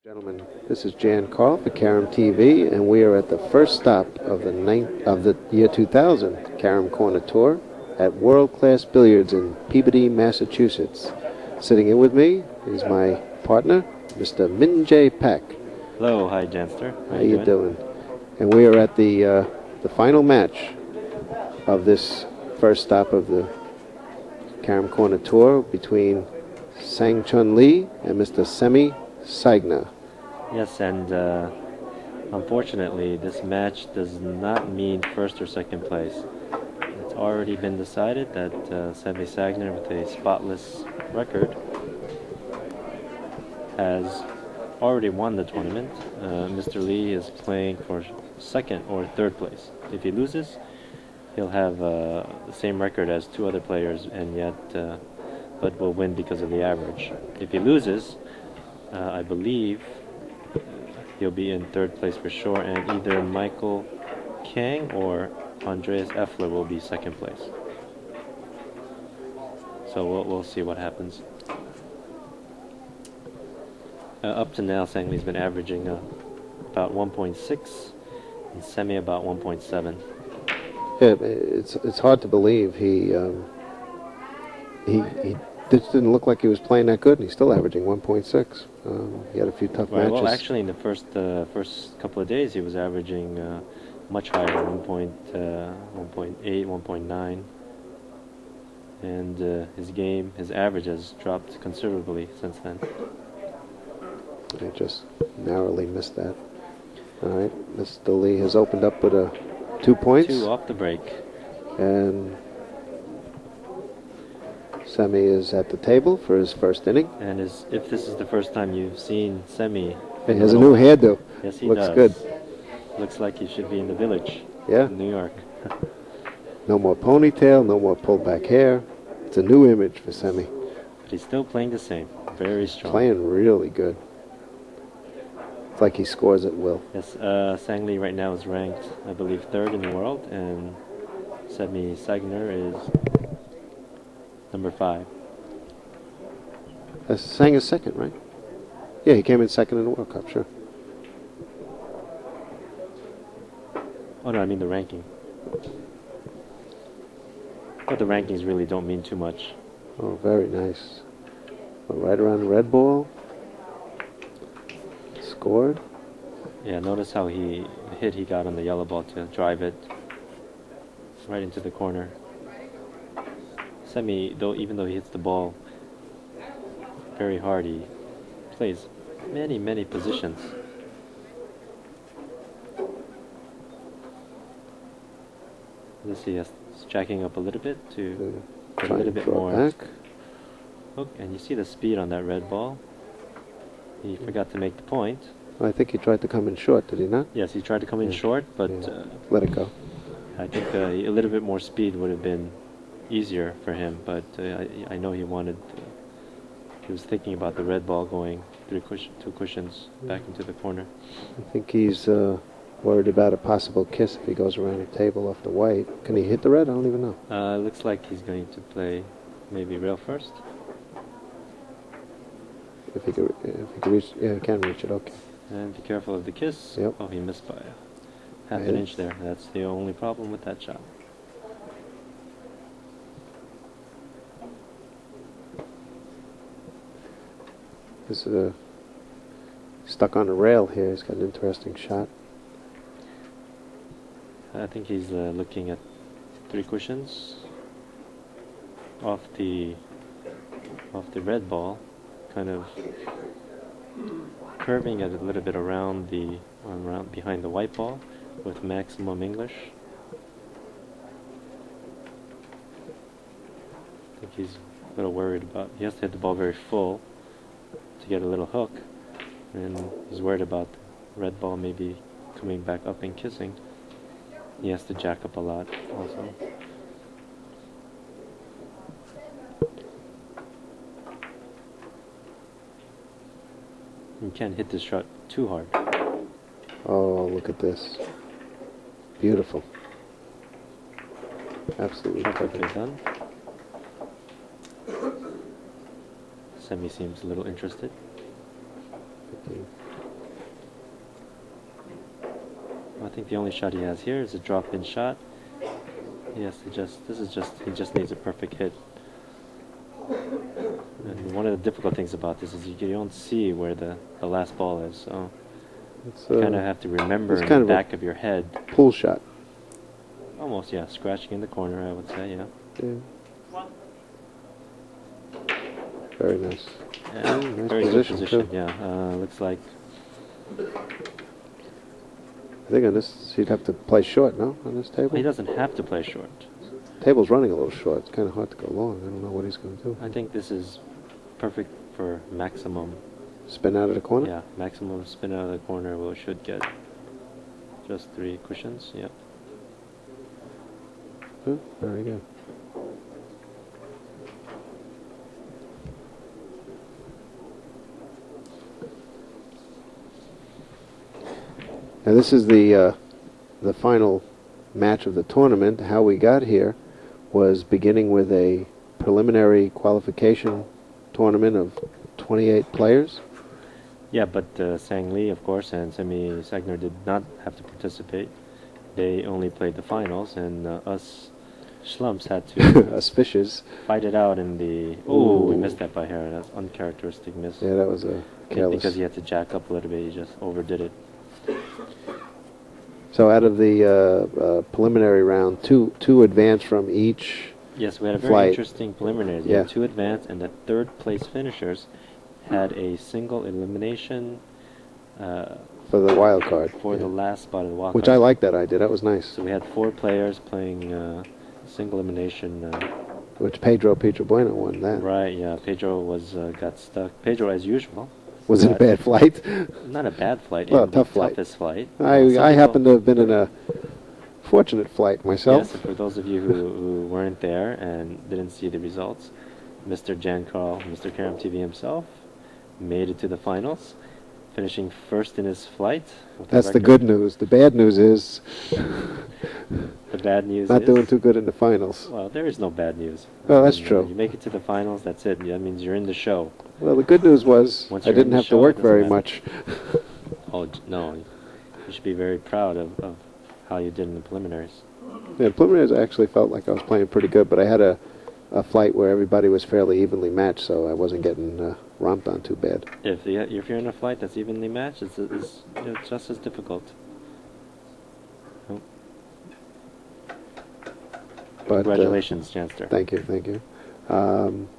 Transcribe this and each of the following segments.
Gentlemen, this is Jan Carl for Carom TV, and we are at the first stop of the year 2000 Carom Corner Tour at World Class Billiards in Peabody, Massachusetts. Sitting in with me is my partner, Mr. Min Jae Pak. Hello, hi Janster. How you doing? And we are at the final match of this first stop of the Carom Corner Tour between Sang Chun Lee and Mr. Semih Sayginer. Yes, and unfortunately, this match does not mean first or second place. It's already been decided that Semih Sayginer, with a spotless record, has already won the tournament. Mr. Lee is playing for second or third place. If he loses, he'll have the same record as two other players, and yet, but will win because of the average. If he loses, I believe he'll be in third place for sure, and either Michael Kang or Andreas Effler will be second place. So we'll see what happens. Up to now, Sang Lee's been averaging about 1.6, and Semih about 1.7. Yeah, it's hard to believe he just didn't look like he was playing that good, and he's still averaging 1.6. He had a few tough matches. Well, actually, in the first couple of days, he was averaging much higher, 1.8, 1.9, and his average has dropped considerably since then. I just narrowly missed that. All right, Mr. Lee has opened up with 2 points. 2 off the break. And Semih is at the table for his first inning. And if this is the first time you've seen Semih, he has a new hairdo. Yes, he looks does. Good. Looks like he should be in the Village. Yeah. In New York. No more ponytail, no more pulled back hair. It's a new image for Semih. But he's still playing the same. Very strong. Playing really good. It's like he scores at will. Yes, Sang Lee right now is ranked, I believe, 3rd in the world, and Semih Sayginer is number 5. Sang is second, right? Yeah, he came in second in the World Cup, sure. Oh no, I mean the ranking. But the rankings really don't mean too much. Oh, very nice. Right around the red ball. Scored. Yeah, notice how the hit he got on the yellow ball to drive it right into the corner. Semih, even though he hits the ball very hard, he plays many positions. Let's see, he's jacking up a little bit to get a little bit more back. Look, and you see the speed on that red ball. He forgot to make the point. I think he tried to come in short, did he not? Yes, he tried to come in short, but let it go. I think a little bit more speed would have been easier for him, but I know he was thinking about the red ball going through two cushions back into the corner. I think he's worried about a possible kiss if he goes around the table off the white. Can he hit the red? I don't even know. It looks like he's going to play maybe rail first. If he can reach, yeah, he can reach it, okay. And be careful of the kiss. Yep. Oh, he missed by half an inch there. That's the only problem with that shot. This is stuck on the rail here. He's got an interesting shot. I think he's looking at 3 cushions off the red ball, kind of curving it a little bit around behind the white ball with maximum English. I think he's a little worried about, he has to hit the ball very full to get a little hook, and he's worried about the red ball maybe coming back up and kissing. He has to jack up a lot also. You can't hit this shot too hard. Oh, look at this. Beautiful. Absolutely Perfectly perfect. done. Semih seems a little interested. think the only shot he has here is a drop-in shot. Yes, he just needs a perfect hit. And one of the difficult things about this is you don't see where the last ball is, so you kind of have to remember in the back of your head. Pull shot. Almost, yeah, scratching in the corner, I would say, yeah. Very nice. Yeah, nice very position, good position, too. yeah. Looks like I think on this, he'd have to play short, no? On this table? he doesn't have to play short. Table's running a little short. It's kind of hard to go long. I don't know what he's going to do. I think this is perfect for maximum. Spin out of the corner? Yeah, maximum spin out of the corner. We should get just 3 cushions, yeah. Very good. Now this is the final match of the tournament. How we got here was beginning with a preliminary qualification tournament of 28 players. Yeah, but Sang Lee, of course, and Semih Sayginer did not have to participate. They only played the finals, and us schlumps had to us fishes fight it out in the... Oh, we missed that by hair. That's uncharacteristic miss. Yeah, that was a careless. Because he had to jack up a little bit, he just overdid it. So out of the preliminary round, two advanced from each. Yes, we had a very flight. interesting preliminary. We had 2 advanced, and the 3rd place finishers had a single elimination for the wild card. For the last spot of the wild Which card. I like that idea. That was nice. So we had 4 players playing single elimination. Which Pedro Bueno won that. Right, yeah. Pedro got stuck. Pedro, as usual. Was it a bad flight? Not a bad flight. Well, tough flight. Toughest flight. I happen to have been in a fortunate flight myself. Yes, and for those of you who weren't there and didn't see the results, Mr. Jan Carl, Mr. Karam TV himself, made it to the finals, finishing first in his flight. That's the good news. The bad news is the bad news not is doing too good in the finals. Well, there is no bad news. Well, that's true. You make it to the finals, that's it. That means you're in the show. Well, the good news was Once I you're in didn't the have to show, work it very doesn't much. Oh, no. You should be very proud of how you did in the preliminaries. Yeah, preliminaries I actually felt like I was playing pretty good, but I had a flight where everybody was fairly evenly matched, so I wasn't getting romped on too bad. If you're in a flight that's evenly matched, it's just as difficult. Oh. But, congratulations, Janster. Thank you.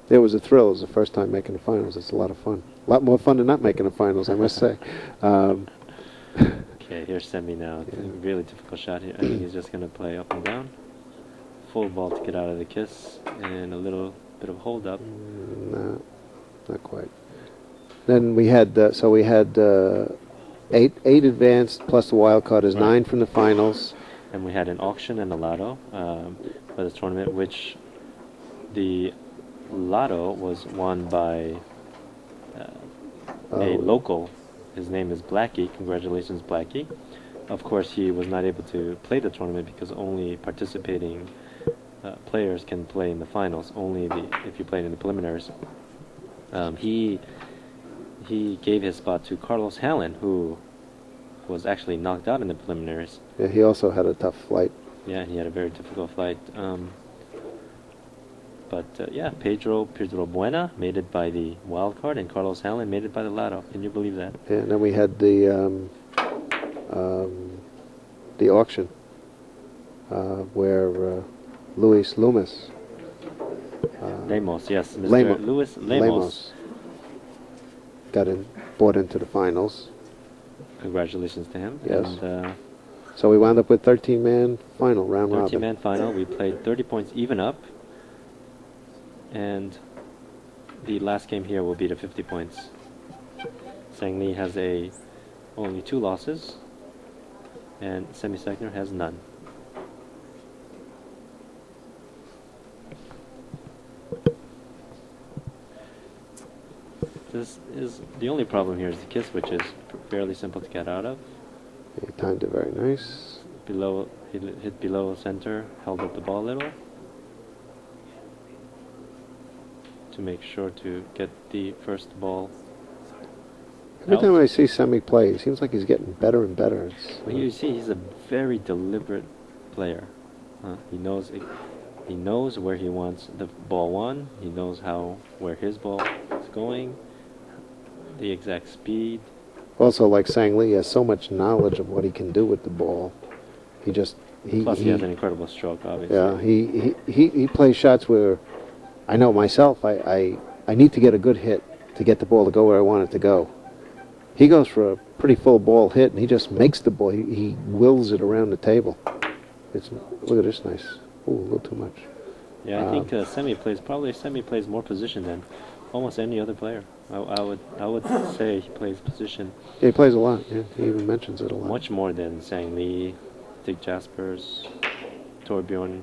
It was a thrill. It was the first time making the finals. It's a lot of fun. A lot more fun than not making the finals, I must say. Okay, here's Semih now. It's a really difficult shot here. I think he's just going to play up and down. Full ball to get out of the kiss, and a little bit of hold up. No, not quite. Then we had eight advanced plus the wild card is 9 from the finals. And we had an auction and a lotto for this tournament, which the lotto was won by a local. His name is Blackie. Congratulations, Blackie. Of course, he was not able to play the tournament because only participating players can play in the finals. Only if you played in the preliminaries. He gave his spot to Carlos Hallen, who was actually knocked out in the preliminaries. Yeah, he also had a tough flight. Yeah, he had a very difficult flight. Yeah, Pedro Buena made it by the wild card, and Carlos Hallen made it by the lotto. Can you believe that? Yeah, and then we had the auction where Luis Loomis. Lemos, yes, Mr. Luis Lemos bought into the finals. Congratulations to him. Yes. And, so we wound up with 13-man final, round robin. 13-man final. We played 30 points even up. And the last game here will be the 50 points. Sang Lee has only 2 losses, and Semih Sayginer has none. This is the only problem here is the kiss, which is fairly simple to get out of. He timed it very nice. He hit below center, held up the ball a little to make sure to get the first ball Every time I see Semih play, it seems like he's getting better and better. Well, you see, he's a very deliberate player. He knows he knows where he wants the ball won. He knows where his ball is going, the exact speed. Also, like Sang Lee, has so much knowledge of what he can do with the ball. Plus, he has an incredible stroke, obviously. Yeah, he plays shots where I know myself. I need to get a good hit to get the ball to go where I want it to go. He goes for a pretty full ball hit, and he just makes the ball. He wills it around the table. Look at this, nice. Ooh, a little too much. Yeah, I think Semih plays more position than almost any other player. I would say he plays position. Yeah, he plays a lot. Yeah, he even mentions it a lot. Much more than Sang Lee, Dick Jaspers, Torbjorn.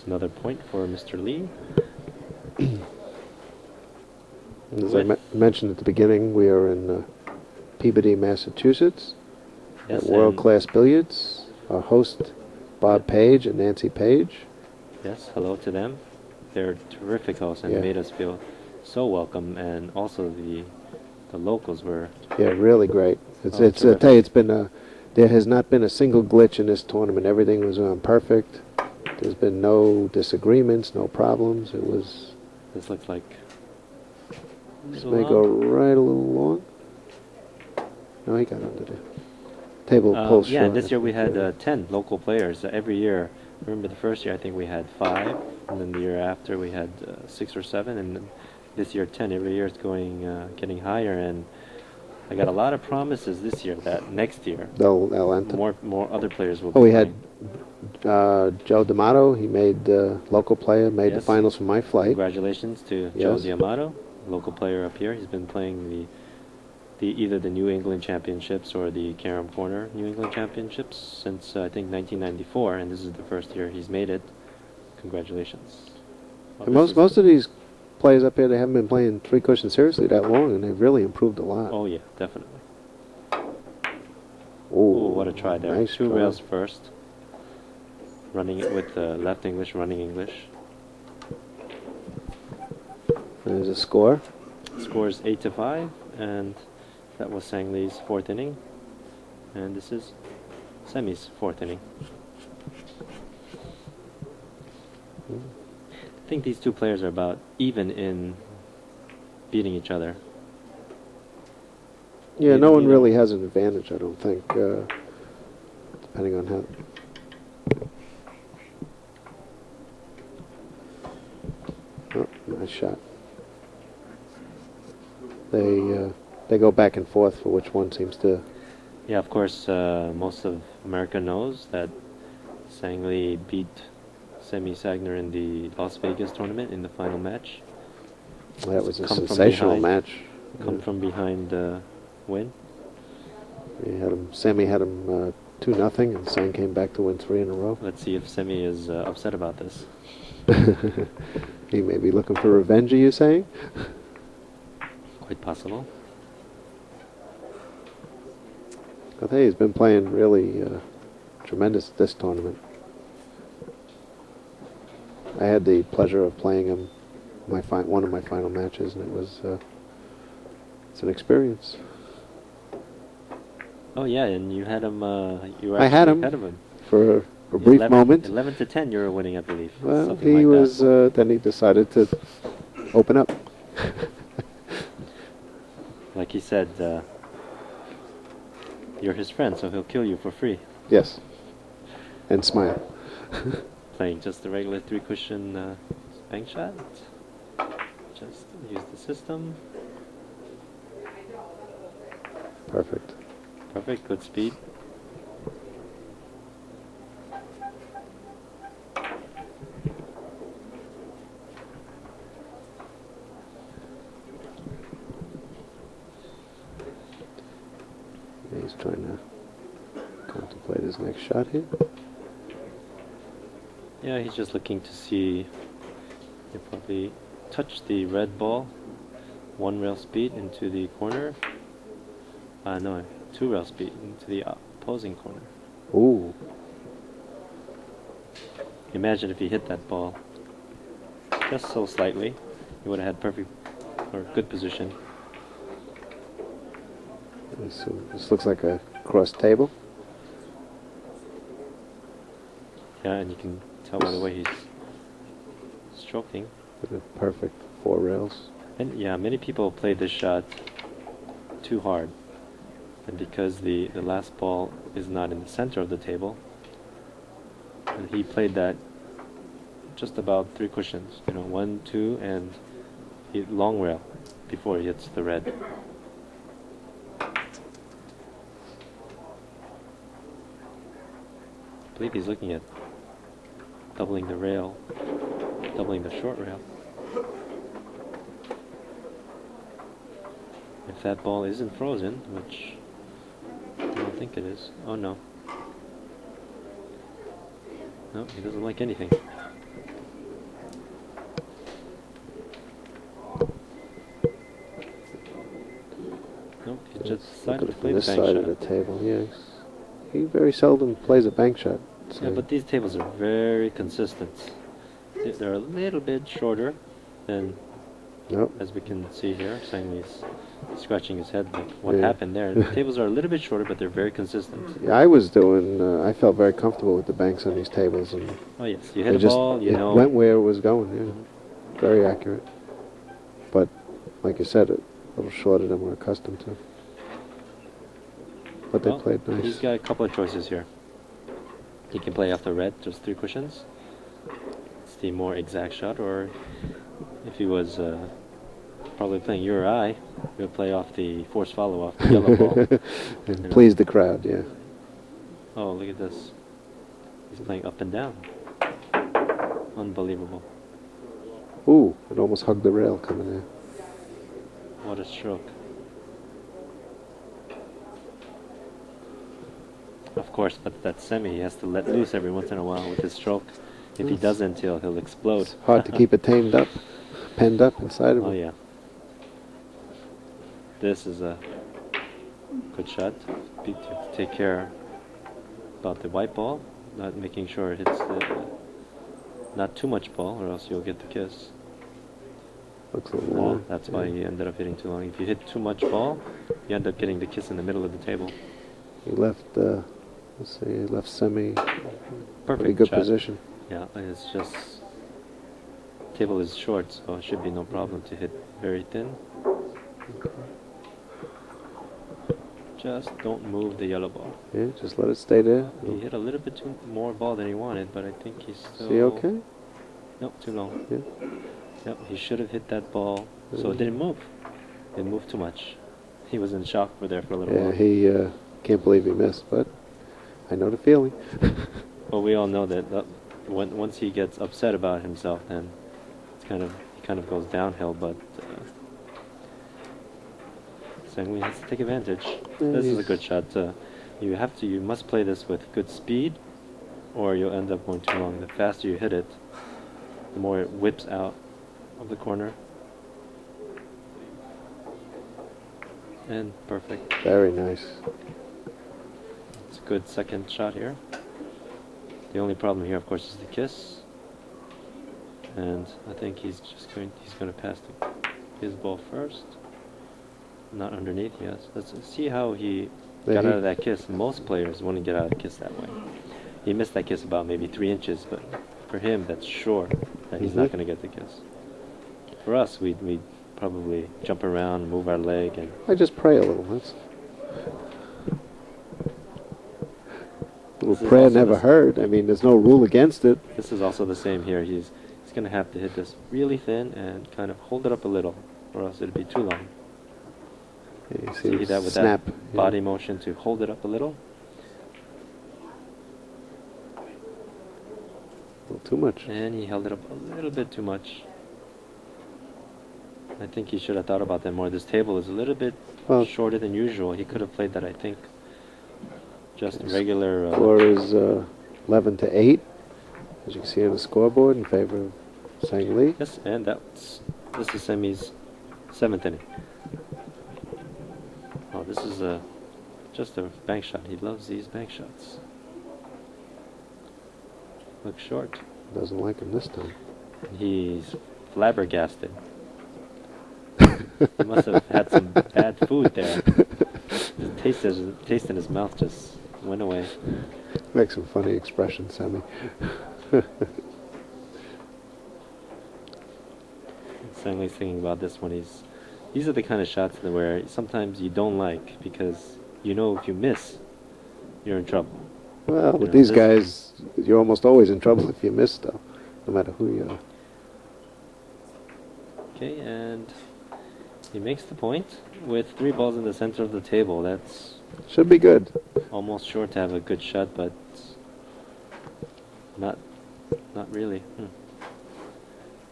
Another point for Mr. Lee. As I mentioned at the beginning, we are in Peabody, Massachusetts, Yes, at World Class Billiards. Our host, Bob Page and Nancy Page. Yes, hello to them. They're terrific hosts and Yeah. made us feel so welcome, and also the locals were. Yeah, really great. I terrific. tell you, there has not been a single glitch in this tournament. Everything was perfect. There's been no disagreements, no problems. This looks like. This may go right a little long. No, he got under there. Table pulls Yeah, short. this year we had 10 local players. Every year, remember the first year I think we had 5, and then the year after we had 6 or 7, and then this year 10. Every year it's getting higher, and I got a lot of promises this year that next year They'll enter. more other players will. Oh, be we had playing. Joe D'Amato. He made local player, made the Yes. finals for my flight. Congratulations to Yes. Joe D'Amato, local player up here. He's been playing either the New England Championships or the Carom Corner New England Championships since I think 1994, and this is the first year he's made it. Congratulations. Well, And most of these players up here, they haven't been playing three cushion seriously that long, and they've really improved a lot. Oh yeah, definitely. Ooh, What a try there. Nice 2 try. rails first. Running it with left English, running English. There's a score. Scores 8-5, and that was Sang Lee's 4th inning. And this is Semih's 4th inning. I think these two players are about even in beating each other. Yeah, no one You know. really has an advantage, I don't think, depending on how. Oh, nice shot. They go back and forth for which one seems to. Yeah, of course, most of America knows that Sang Lee beat Semih Sayginer in the Las Vegas tournament in the final match. That was a Come from sensational behind. match. Come from behind win. Sammy had him 2-0, and Sang came back to win 3 in a row. Let's see if Semih is upset about this. He may be looking for revenge, are you saying? Quite possible. I think he's been playing really tremendous this tournament. I had the pleasure of playing him one of my final matches, and it's an experience. Oh yeah, and you had him. You were I had actually him ahead of him. For a brief 11 moment. 11-10, you were winning, I believe. Well, Something he like was. that. Then he decided to open up. Like he said, you're his friend, so he'll kill you for free. Yes. And smile. Playing just the regular 3-cushion bank shot. Just use the system. Perfect. Perfect, good speed. He's trying to contemplate his next shot here. Yeah, he's just looking to see. He'll probably touch the red ball. 1 rail speed into the corner. No, 2 rail speed into the opposing corner. Ooh. Imagine if he hit that ball just so slightly, he would have had perfect or good position. So this looks like a cross table. Yeah, and you can tell by the way he's stroking. With a perfect 4 rails. And yeah, many people play this shot too hard. And because the last ball is not in the center of the table, and he played that just about 3 cushions. 1, 2, and he long rail before he hits the red. I believe he's looking at doubling the rail, doubling the short rail. If that ball isn't frozen, which I don't think it is. Oh no. No, he doesn't like anything. Nope, he just decided to play the this bank side shot. of the table, yes. He very seldom plays a bank shot. So Yeah, but these tables are very consistent. They're a little bit shorter than, nope. as we can see here. Sanglee's scratching his head like, what Yeah. happened there? The tables are a little bit shorter, but they're very consistent. Yeah, I felt very comfortable with the banks on these tables. And Oh yes, you hit it a just, ball, you it know. went where it was going, yeah. Very accurate. But, like you said, a little shorter than we're accustomed to. But they Well, played nice. he's got a couple of choices here. He can play off the red, just 3 cushions. It's the more exact shot, or if he was probably playing you or I, he would play off the force follow off the yellow ball. And please the crowd, yeah. Oh, look at this. He's playing up and down. Unbelievable. Ooh, it almost hugged the rail coming in. What a stroke. Of course, but that semi, he has to let loose every once in a while with his stroke. If he doesn't, he'll explode. It's hard to keep it tamed up, penned up inside of Oh him. yeah. This is a good shot. You have to take care about the white ball, not making sure it hits not too much ball, or else you'll get the kiss. Looks a little long. That's why he ended up hitting too long. If you hit too much ball, you end up getting the kiss in the middle of the table. He left, let's see, he left Semih Perfect pretty good shot. position. Yeah, it's just table is short, so it should be no problem to hit very thin. Just don't move the yellow ball. Yeah, just let it stay there. He hit a little bit too more ball than he wanted, but I think he's still... Is he okay? Nope, too long. Yeah. Yep, he should have hit that ball, so it didn't move. It moved too much. He was in shock for a little Yeah, while. he can't believe he missed, but I know the feeling. Well, we all know that once he gets upset about himself, then he kind of goes downhill. But Sangli has to take advantage. Yeah, This is a he's- good shot. You must play this with good speed, or you'll end up going too long. The faster you hit it, the more it whips out of the corner. And perfect. Very nice. It's a good second shot here. The only problem here, of course, is the kiss. And I think he's going to pass his ball first. Not underneath, yes. Let's see how he got out of that kiss. Most players wouldn't get out of the kiss that way. He missed that kiss about maybe 3 inches, but for him, that's sure that he's not going to get the kiss. For us, we'd probably jump around, move our leg, and I just pray a little. That's This is prayer also never the- hurt. I mean, there's no rule against it. this is also the same here. He's going to have to hit this really thin and kind of hold it up a little, or else it'll be too long. Yeah, you See that with snap. that yeah. body motion to hold it up a little? A little too much. And he held it up a little bit too much. I think he should have thought about that more. This table is a little bit Well- shorter than usual. He could have played that, I think, just regular... Score is 11 to 8, as you can see on the scoreboard, in favor of Sang Lee. Yes, and this is Semih's 7th inning. Oh, this is just a bank shot. He loves these bank shots. Looks short. Doesn't like him this time. He's flabbergasted. He must have had some bad food there. The taste in his mouth just went away. Makes some funny expressions, Sammy. Stanley's thinking about this one. These are the kind of shots that where sometimes you don't like because you know if you miss, you're in trouble. Well, with these guys, you're almost always in trouble if you miss, though, no matter who you are. Okay, and he makes the point with 3 balls in the center of the table. That's should be good. Almost sure to have a good shot, but not really.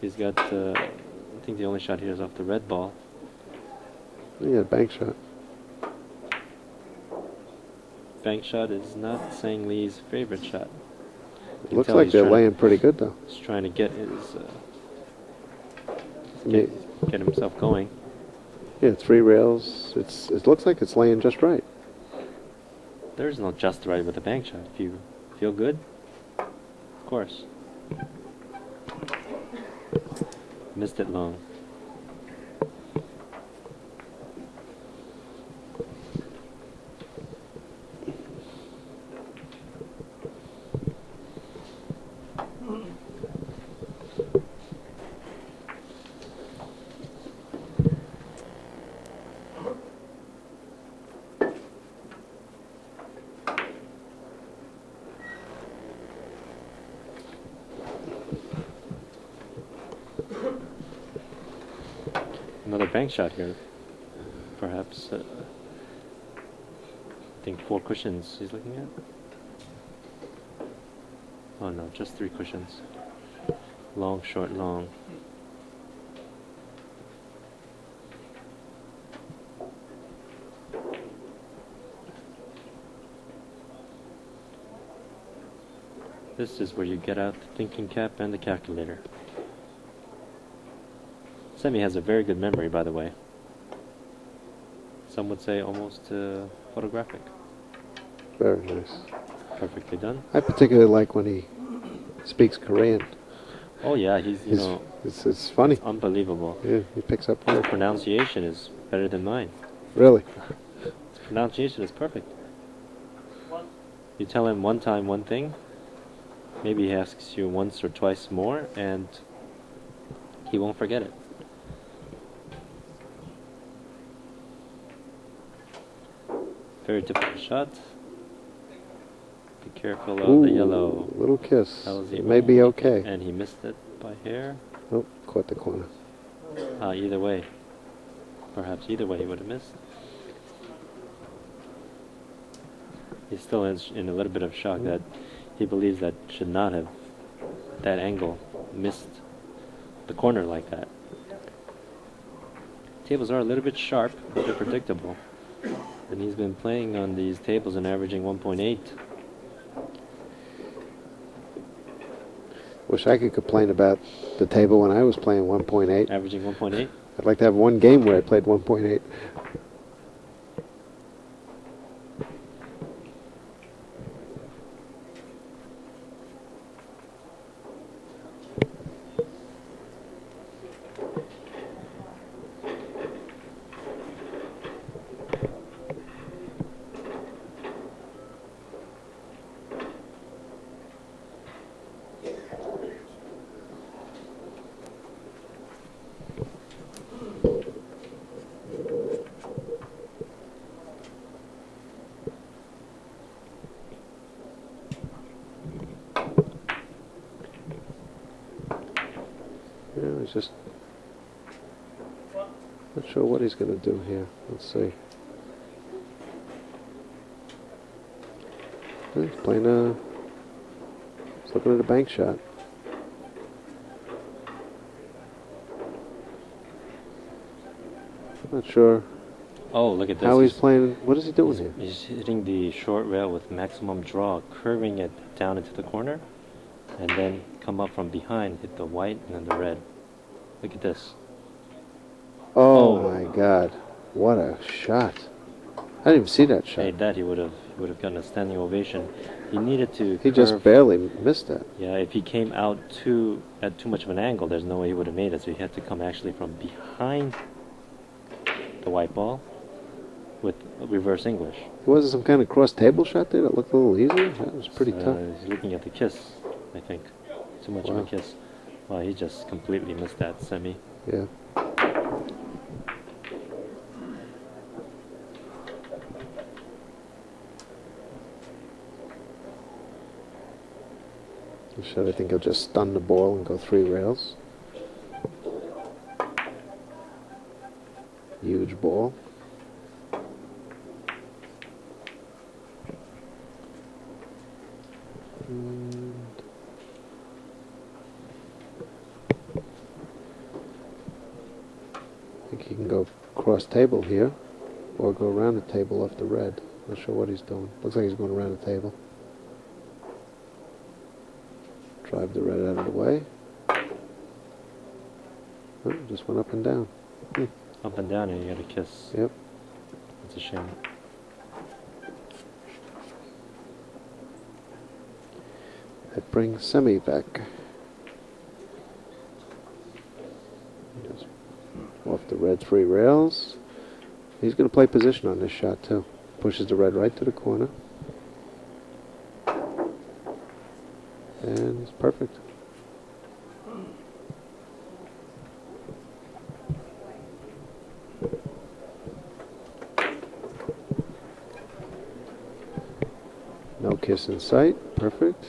He's got. I think the only shot here is off the red ball. Yeah, bank shot. Bank shot is not Sang Lee's favorite shot. It looks like they're laying pretty good, though. He's trying to get get himself going. Yeah, 3 rails. It looks like it's laying just right. There's no just right with a bank shot. If you feel good, of course. Missed it long. Another bank shot here. Perhaps. I think 4 cushions he's looking at. Oh no, just 3 cushions. Long, short, long. This is where you get out the thinking cap and the calculator. Semih has a very good memory, by the way. Some would say almost photographic. Very nice. Perfectly done. I particularly like when he speaks Korean. Oh yeah, he's it's funny. It's unbelievable. Yeah, he picks up His words. pronunciation is better than mine. Really? His pronunciation is perfect. You tell him one time one thing, maybe he asks you once or twice more, and he won't forget it. Very typical shot. Be careful of the yellow. Little kiss. That was It may be okay. And he missed it by hair. Oh, caught the corner. Either way. Perhaps either way he would have missed. He's still in a little bit of shock that he believes that should not have, that angle, missed the corner like that. Tables are a little bit sharp, but they're predictable. And he's been playing on these tables and averaging 1.8. Wish I could complain about the table when I was playing 1.8. Averaging 1.8? I'd like to have one game where I played 1.8. Yeah, he's just not sure what he's going to do here. Let's see. He's playing he's looking at a bank shot. Not sure Oh, look at this. how he's playing. What is he doing here? He's hitting the short rail with maximum draw, curving it down into the corner, and then come up from behind, hit the white and then the red. Look at this. Oh my God. What a shot. I didn't even see that shot. Made that, he would have he would have gotten a standing ovation. He needed to He curve. just barely missed that. Yeah, if he came out at too much of an angle, there's no way he would have made it. So he had to come actually from behind the white ball with reverse English. Was it some kind of cross table shot there that looked a little easier? That was pretty tough. He's looking at the kiss, I think. Too much of a kiss. Well, he just completely missed that semi. Yeah. I think he'll just stun the ball and go 3 rails. Huge ball. I think he can go cross table here or go around the table off the red. Not sure what he's doing. Looks like he's going around the table. Drive the red out of the way. Oh, just went up and down. Up and down, and you got a kiss. Yep. That's a shame. That brings Semih back. Just off the red 3 rails. He's going to play position on this shot too. Pushes the red right to the corner. And it's perfect. No kiss in sight. Perfect.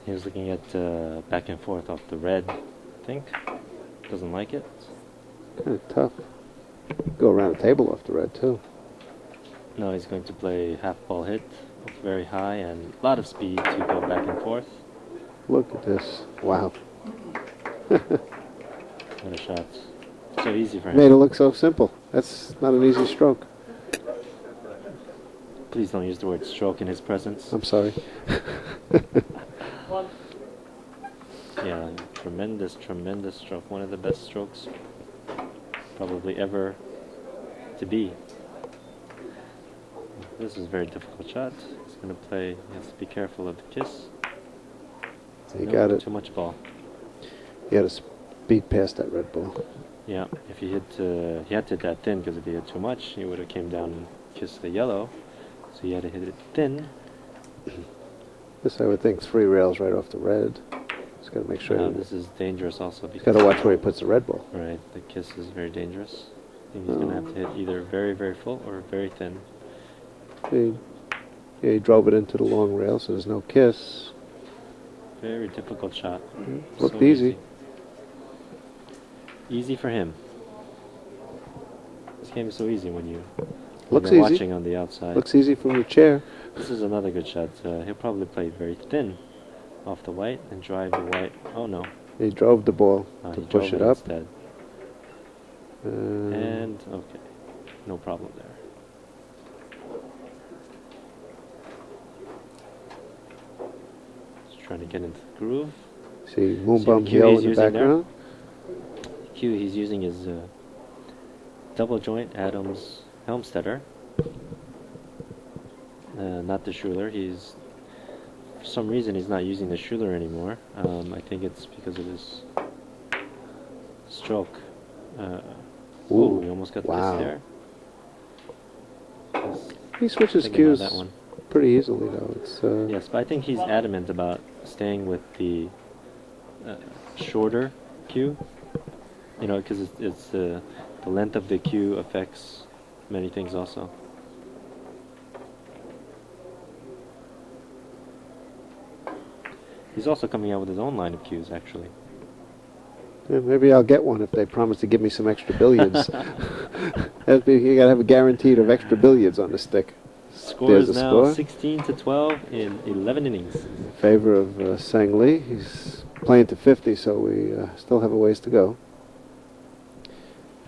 He was looking at back and forth off the red, I think. Doesn't like it. Kind of tough. Go around the table off the red too. No, he's going to play half ball hit, very high, and a lot of speed to go back and forth. Look at this. Wow. What a shot. So easy for him. Made it look so simple. That's not an easy stroke. Please don't use the word stroke in his presence. I'm sorry. Yeah, tremendous, tremendous stroke. One of the best strokes probably ever to be. This is a very difficult shot. He's going to play, he has to be careful of the kiss. He got it. Too much ball. He had to speed past that red ball. Yeah, if he hit, he had to hit that thin, because if he hit too much, he would have came down and kissed the yellow. So he had to hit it thin. This I would think 3 rails right off the red. Just got to make sure. This is dangerous also. He's got to watch where he puts the red ball. Right, the kiss is very dangerous. I think he's going to have to hit either very, very full or very thin. He drove it into the long rail, so there's no kiss. Very difficult shot. Looked So easy. Easy for him. This game is so easy when you're Looks easy. watching on the outside. Looks easy from your chair. This is another good shot. He'll probably play very thin off the white and drive the white. Oh no. He drove the ball to He push drove it up. instead. And okay, no problem there. Just trying to get into the groove. See Moon See Bum the cue Hill he's in the using there? background. The cue he's using is double joint Adams Helmstetter, not the Schuler. For some reason he's not using the Schuler anymore. I think it's because of his stroke. Ooh, we almost got wow. this there. He switches Thinking about cues that one. pretty easily, though. It's Yes, but I think he's adamant about staying with the shorter cue. You know, because it's the length of the cue affects many things also. He's also coming out with his own line of cues, actually. yeah, maybe I'll get one if they promise to give me some extra billiards. You gotta have a guaranteed of extra billiards on the stick. Score There's is the now score. 16-12 in 11 innings. In favor of Sang Lee. He's playing to 50, so we still have a ways to go.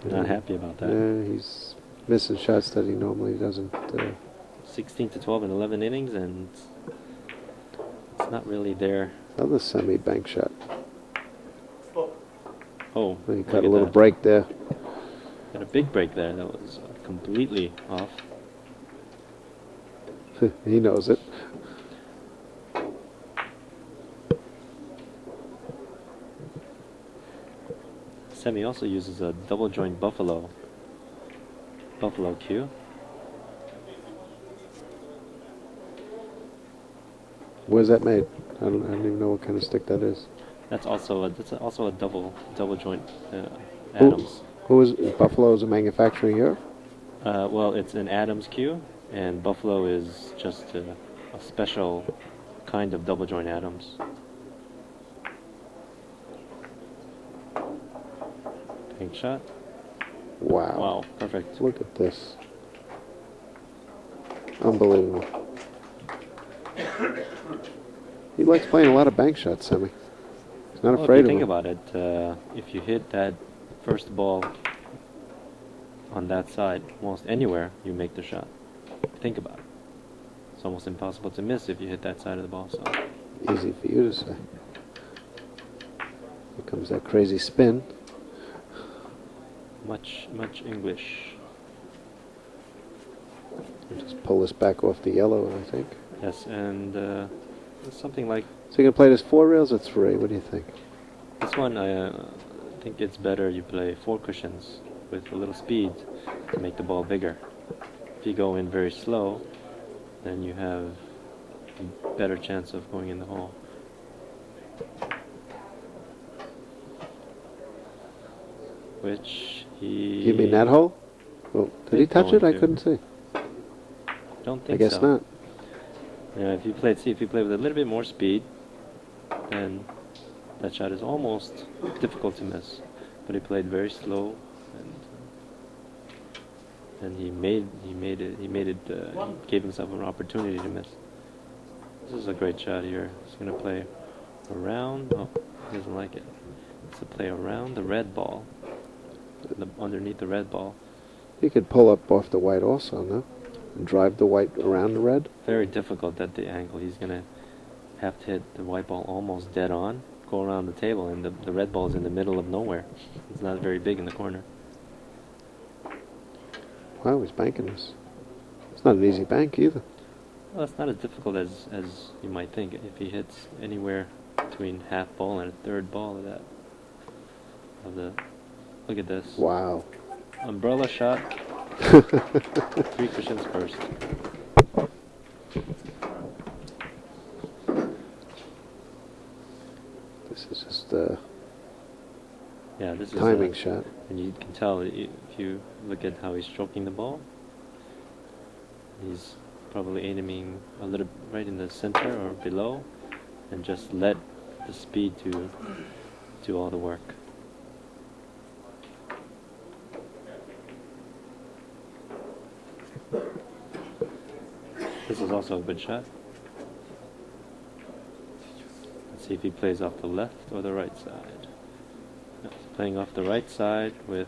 Not happy about that. Yeah, he's missing shots that he normally doesn't. 16-12 in 11 innings, and not really there. Another semi-bank shot. Oh, He look got a at little that. break there. Got a big break there. That was completely off. He knows it. Semih also uses a double joint buffalo cue. Where's that made? I don't even know what kind of stick that is. That's also a double joint Who, Adams. who is Buffalo's a manufacturer here? Well, it's an Adams cue, and buffalo is just a special kind of double joint Adams. Bank shot. Wow. Wow, perfect. Look at this. Unbelievable. He likes playing a lot of bank shots, Semih. He's not Well, afraid if you of think them. about it, if you hit that first ball on that side, almost anywhere, you make the shot. Think about it. It's almost impossible to miss if you hit that side of the ball. So Easy for you to say. Here comes that crazy spin. much English. Just pull this back off the yellow, I think. Yes, and something like So you're going to play this 4 rails or 3? What do you think? this one. I think it's better you play 4 cushions with a little speed to make the ball bigger. If you go in very slow, then you have a better chance of going in the hole. Which he... You mean that hole? Oh, did he touch it? I to. couldn't see. Don't I think guess so. not. Yeah, if you play with a little bit more speed, then that shot is almost difficult to miss. But he played very slow, and he gave himself an opportunity to miss. This is a great shot here. He's gonna play around. Oh, he doesn't like it. It's to play around the red ball, underneath the red ball. You could pull up off the white also, no? And drive the white around the red? Very difficult at the angle. He's gonna have to hit the white ball almost dead on, go around the table, and the red ball is in the middle of nowhere. It's not very big in the corner. Wow, he's banking this. It's not an easy bank either. Well, it's not as difficult as you might think. If he hits anywhere between half ball and a third ball of the, look at this. Wow. Umbrella shot. 3 cushions first. This is just a Yeah, this timing is shot. and you can tell if you look at how he's stroking the ball. He's probably aiming a little right in the center or below, and just let the speed do all the work. This is also a good shot. Let's see if he plays off the left or the right side. No, he's playing off the right side with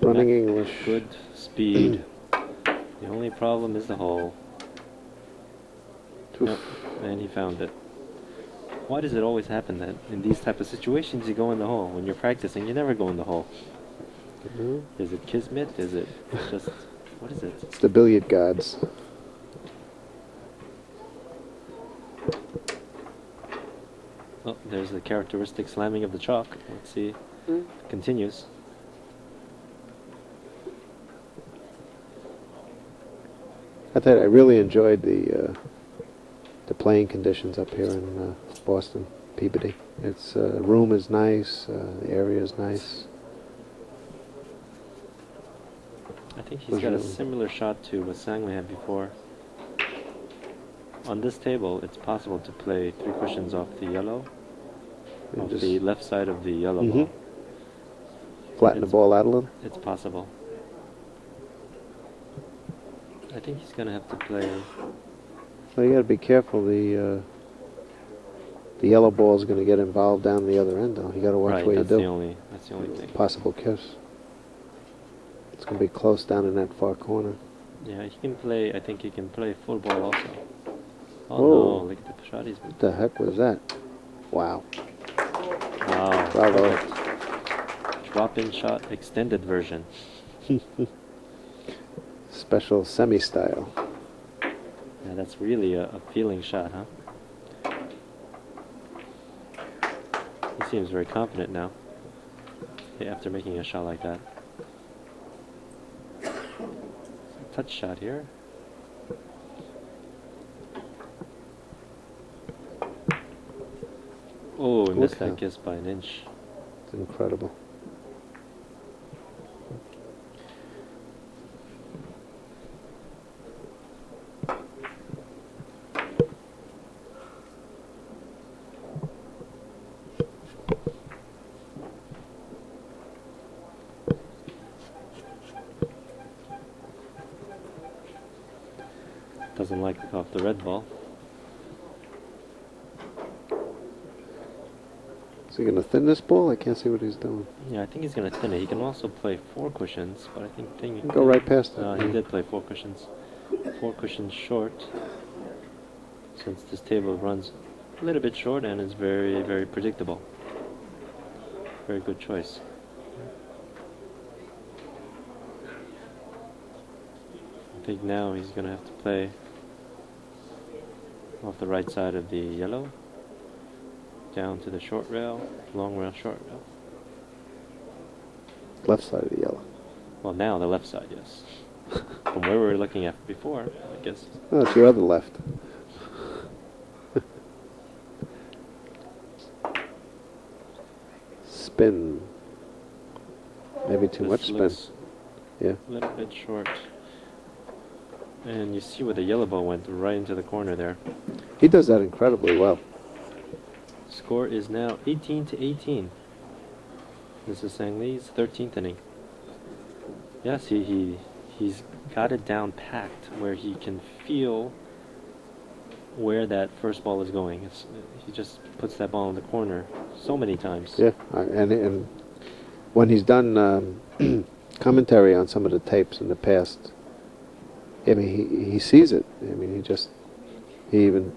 Running English. good speed. The only problem is the hole. Oof. Yep, and he found it. Why does it always happen that in these type of situations you go in the hole? When you're practicing, you never go in the hole. Mhm. Is it kismet? Is it just... what is it? It's the billiard gods. Oh, there's the characteristic slamming of the chalk. Let's see. Continues. I thought I really enjoyed the playing conditions up here in Boston, Peabody. Its room is nice, the area is nice. I think he's got a similar shot to what Sangley had before. On this table, it's possible to play 3 cushions off the yellow, And off just the left side of the yellow Mhm. ball. flatten the ball out a little. It's possible. I think he's gonna have to play. Well, you got to be careful. The yellow ball is going to get involved down the other end, though. You got to watch Right, what you that's do. that's the only thing. Possible kiss. It's going to be close down in that far corner. Yeah, he can play. I think he can play full ball also. Oh Whoa. no, look at the shot he's made. What the heck was that? Wow. Wow. Bravo. Perfect. Drop-in shot extended version. Special semi-style. Yeah, that's really a feeling shot, huh? He seems very confident now. Yeah, after making a shot like that. Touch shot here. Oh, he missed that kiss by an inch. It's incredible. Doesn't like off the red ball. Is he going to thin this ball? I can't see what he's doing. Yeah, I think he's going to thin it. He can also play 4 cushions, but I think Go right past it. He did play 4 cushions. 4 cushions short, since this table runs a little bit short and is very, very predictable. Very good choice. I think now he's going to have to play off the right side of the yellow, down to the short rail, long rail, short rail. Left side of the yellow. Well, now the left side, yes. From where we were looking at before, I guess. Oh, it's your other left. Spin. Maybe too much spin. Yeah. A little bit short. And you see where the yellow ball went, right into the corner there. He does that incredibly well. Score is now 18-18. This is Sang Lee's 13th inning. Yes, he's got it down packed where he can feel where that first ball is going. He just puts that ball in the corner so many times. Yeah, and when he's done commentary on some of the tapes in the past, I mean, he sees it. I mean, he even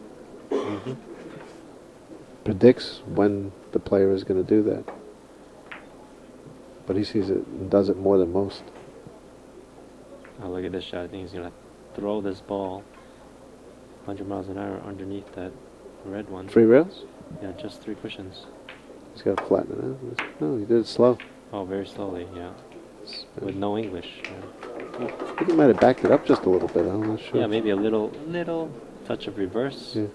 predicts when the player is going to do that. But he sees it and does it more than most. Oh, look at this shot. I think he's going to throw this ball 100 miles an hour underneath that red one. 3 rails? Yeah, just 3 cushions. He's got to flatten it out. No, he did it slow. Oh, very slowly, yeah. With no English. Yeah. I think he might have backed it up just a little bit. I'm not sure. Yeah, maybe a little touch of reverse. Yeah,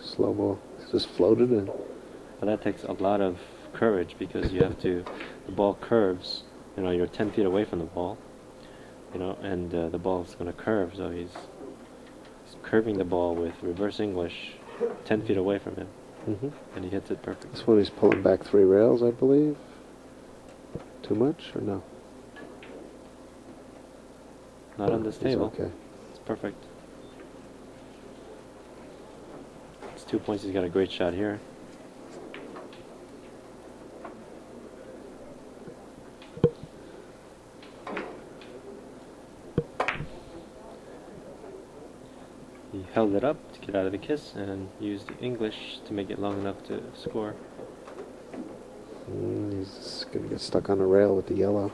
slow ball. It's just floated in. But that takes a lot of courage because you have to. The ball curves. You know, you're 10 feet away from the ball. You know, and the ball is going to curve, so he's curving the ball with reverse English 10 feet away from him. And he hits it perfect. This one he's pulling back 3 rails, I believe. Too much or no? Not on this table. Okay. It's perfect. It's 2 points. He's got a great shot here. He held it up to get out of the kiss and used the English to make it long enough to score. He's going to get stuck on the rail with the yellow.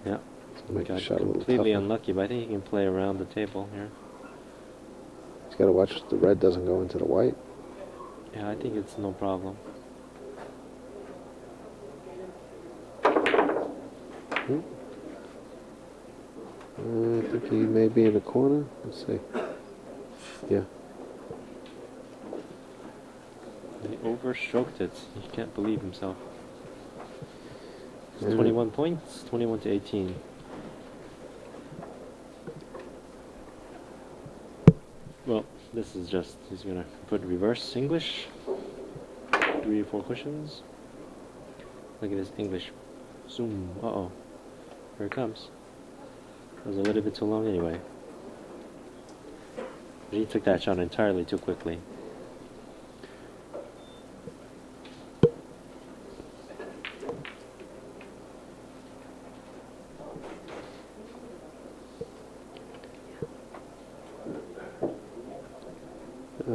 Yeah. So make the Got shot a little completely tougher. unlucky, but I think he can play around the table here. He's got to watch the red doesn't go into the white. Yeah, I think it's no problem. I think he may be in the corner. Let's see. Yeah. He overstroked it. He can't believe himself. It's Yeah. 21 points, 21-18. Well, this is just, he's going to put reverse English. 3 or 4 cushions. Look at this English. Zoom. Uh-oh. Here it comes. That was a little bit too long anyway. But he took that shot entirely too quickly.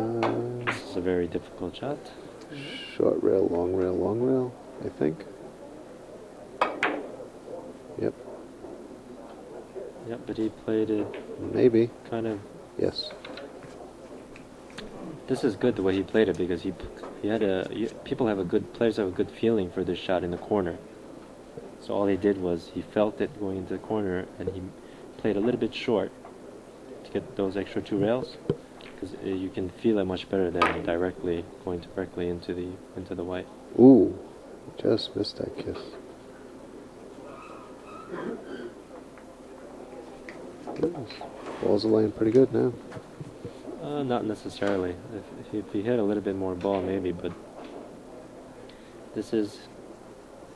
This is a very difficult shot. Short rail, long rail, I think. Yep. Yep, but he played it Maybe. kind of. Yes. This is good the way he played it because he had players have a good feeling for this shot in the corner. So all he did was he felt it going into the corner and he played a little bit short to get those extra 2 rails because you can feel it much better than going directly into the white. Ooh, just missed that kiss. Balls are laying pretty good now. Not necessarily. If he hit a little bit more ball, maybe, but this is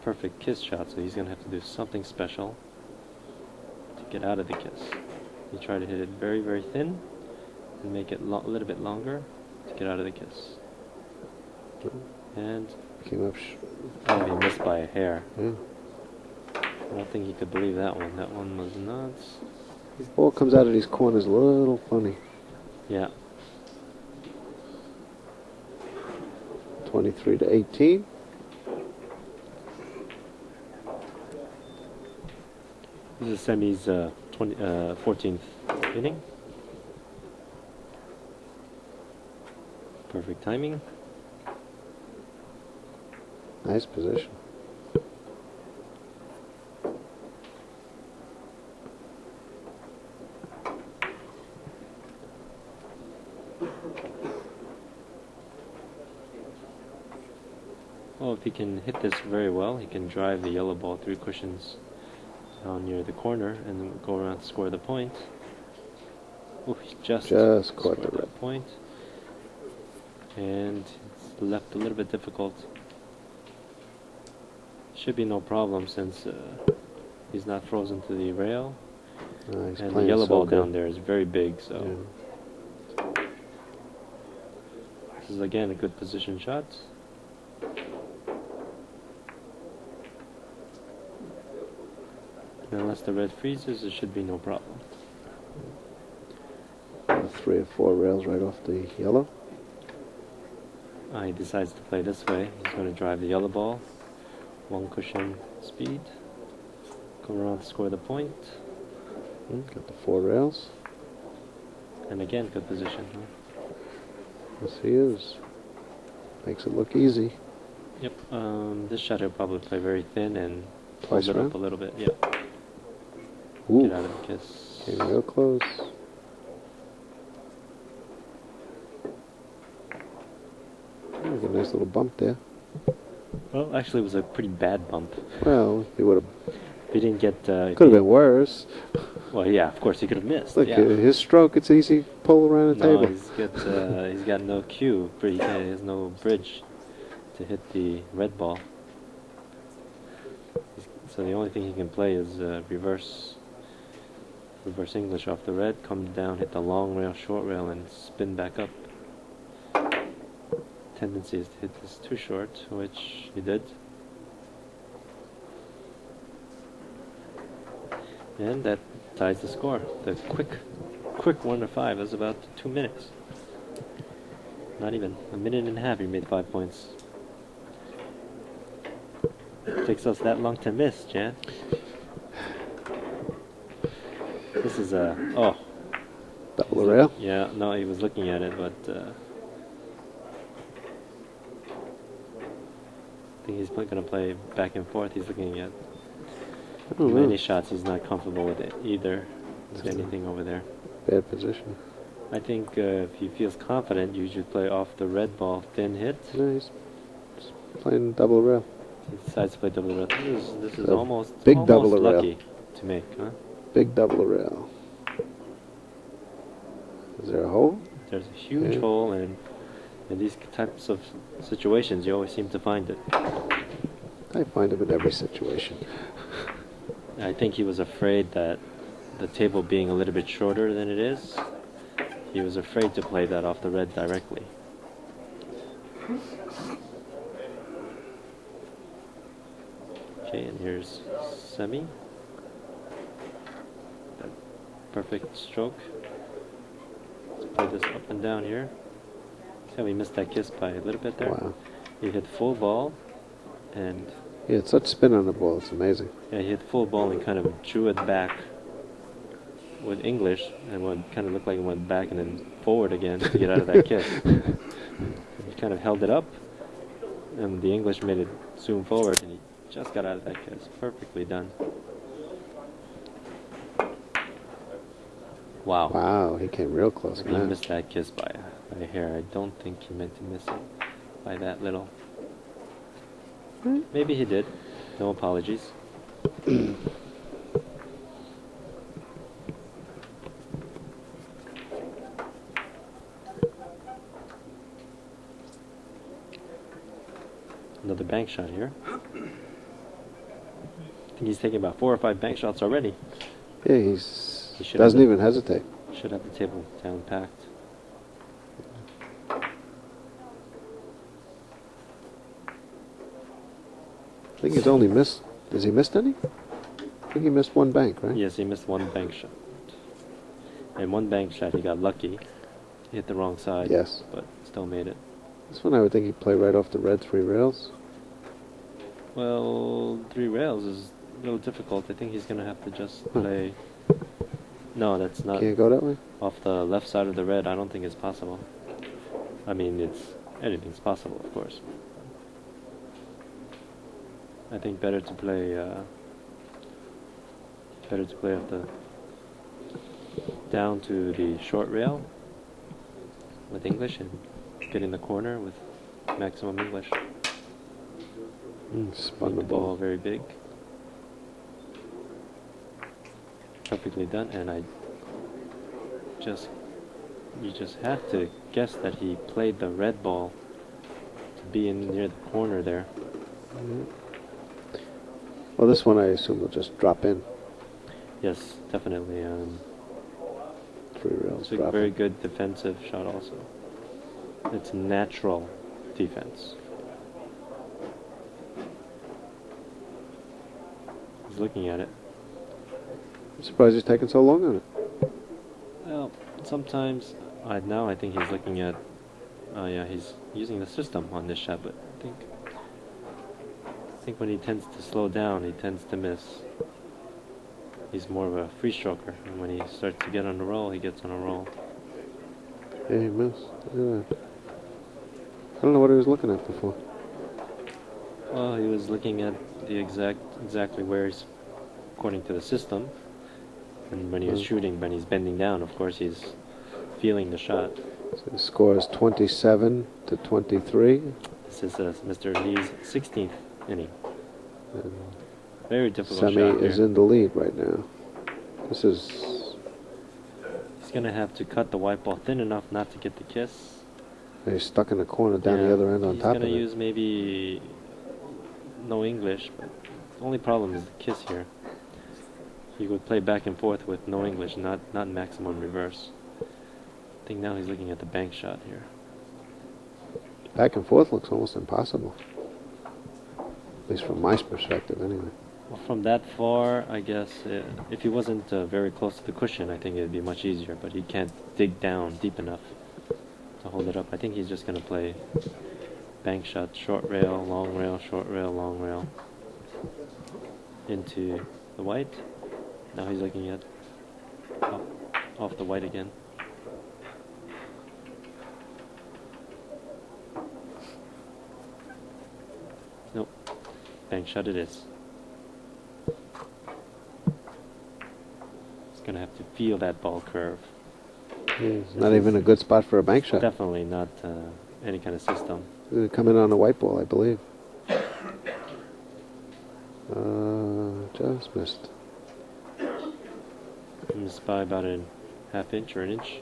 perfect kiss shot, so he's going to have to do something special to get out of the kiss. He tried to hit it very, very thin and make it a little bit longer to get out of the kiss. And Came up. oh, he missed by a hair. Yeah. I don't think he could believe that one. That one was nuts. The ball comes out of these corners a little funny. Yeah. 23 to 18. This is Semih's 14th inning. Perfect timing. Nice position. Well, if he can hit this very well, he can drive the yellow ball through cushions down near the corner and then go around to score the point. Oh, he just caught the that red point. And it's left a little bit difficult. Should be no problem since he's not frozen to the rail. He's And the playing yellow so ball good. down there is very big, so Yeah. this is again a good position shot. And unless the red freezes, it should be no problem. 3 or 4 rails right off the yellow. He decides to play this way. He's going to drive the yellow ball, 1 cushion speed, come around to score the point, Got the 4 rails. and again, good position. Huh? Yes, he is. Makes it look easy. Yep, this shot he'll probably play very thin and Twice hold it around? up a little bit. Yep, Ooh, get out of the kiss. came real close. Get a nice little bump there. Well, actually, it was a pretty bad bump. Well, he would have. He didn't get. Could have been worse. Well, yeah, of course he could have missed. Look, yeah. His stroke. It's easy. Pull around the No, table. he's got no cue. He has no bridge to hit the red ball. So the only thing he can play is reverse English off the red, come down, hit the long rail, short rail, and spin back up. Tendency is to hit this too short, which he did. And that ties the score. The quick 1 to 5 is about 2 minutes. Not even a minute and a half. He made 5 points. It takes us that long to miss, Jan. This is a Double the rail. yeah. No, he was looking at it, but I think he's going to play back and forth. He's looking at many shots. He's not comfortable with it either. With anything over there. Bad position. I think if he feels confident, you should play off the red ball, thin hit. Nice. Just playing double rail. He decides to play double rail. This is A almost big almost double rail. lucky to make, huh? Big double rail. Is there a hole? There's a huge Yeah. hole, and in these types of situations, you always seem to find it. I find him in every situation. I think he was afraid that the table being a little bit shorter than it is, he was afraid to play that off the red directly. Okay, and here's Semih. That perfect stroke. Let's play this up and down here. See how he missed that kiss by a little bit there? Wow. He hit full ball, and He had such spin on the ball. It's amazing. yeah, he hit full ball and kind of drew it back with English, and what kind of looked like it went back and then forward again to get out of that kiss. He kind of held it up, and the English made it zoom forward, and he just got out of that kiss. Perfectly done. Wow. Wow, he came real close. He missed that kiss by a hair. I don't think he meant to miss it by that little. Maybe he did. No apologies. Another bank shot here. I think he's taking about 4 or 5 bank shots already. Yeah, he doesn't even hesitate. Should have the table down packed. I think he's only missed. Has he missed any? I think he missed one bank, right? Yes, he missed one bank shot. And one bank shot, he got lucky. He hit the wrong side. Yes. But still made it. This one I would think he'd play right off the red 3 rails. Well, 3 rails is a little difficult. I think he's going to have to just play... No, that's not... Can't go that way? Off the left side of the red, I don't think it's possible. I mean, anything's possible, of course. I think better to play off the... down to the short rail with English and get in the corner with maximum English. Spun the ball ball. very big. Perfectly done, and you just have to guess that he played the red ball to be in near the corner there. Well, this one I assume will just drop in. Yes, definitely. 3 rails. It's a very good defensive shot also. It's natural defense. He's looking at it. I'm surprised he's taking so long on it. Well, sometimes, now I think he's looking at, yeah, he's using the system on this shot, but I think when he tends to slow down, he tends to miss. He's more of a free stroker, and when he starts to get on a roll, he gets on a roll. Yeah, he missed. Look at that. I don't know what he was looking at before. Well, he was looking at the exactly where he's, according to the system. And when he was shooting, when he's bending down, of course, he's feeling the shot. So the score is 27-23. This is Mr. Lee's 16th inning. Very difficult Semih shot here. is in the lead right now. This is... He's going to have to cut the white ball thin enough not to get the kiss. He's stuck in the corner down the other end on top of it. He's going to use maybe no English, but the only problem is the kiss here. He would play back and forth with no English, not maximum reverse. I think now he's looking at the bank shot here. Back and forth looks almost impossible. At least from my perspective, anyway. Well, from that far, I guess, if he wasn't very close to the cushion, I think it would be much easier, but he can't dig down deep enough to hold it up. I think he's just going to play bank shot, short rail, long rail, short rail, long rail into the white. Now he's looking at off the white again. Nope. Bank shot it is. He's going to have to feel that ball curve. It's not even a good spot for a bank shot. Definitely not any kind of system. It's going to come in on the white ball, I believe. Just missed. Missed by about a half-inch or an inch.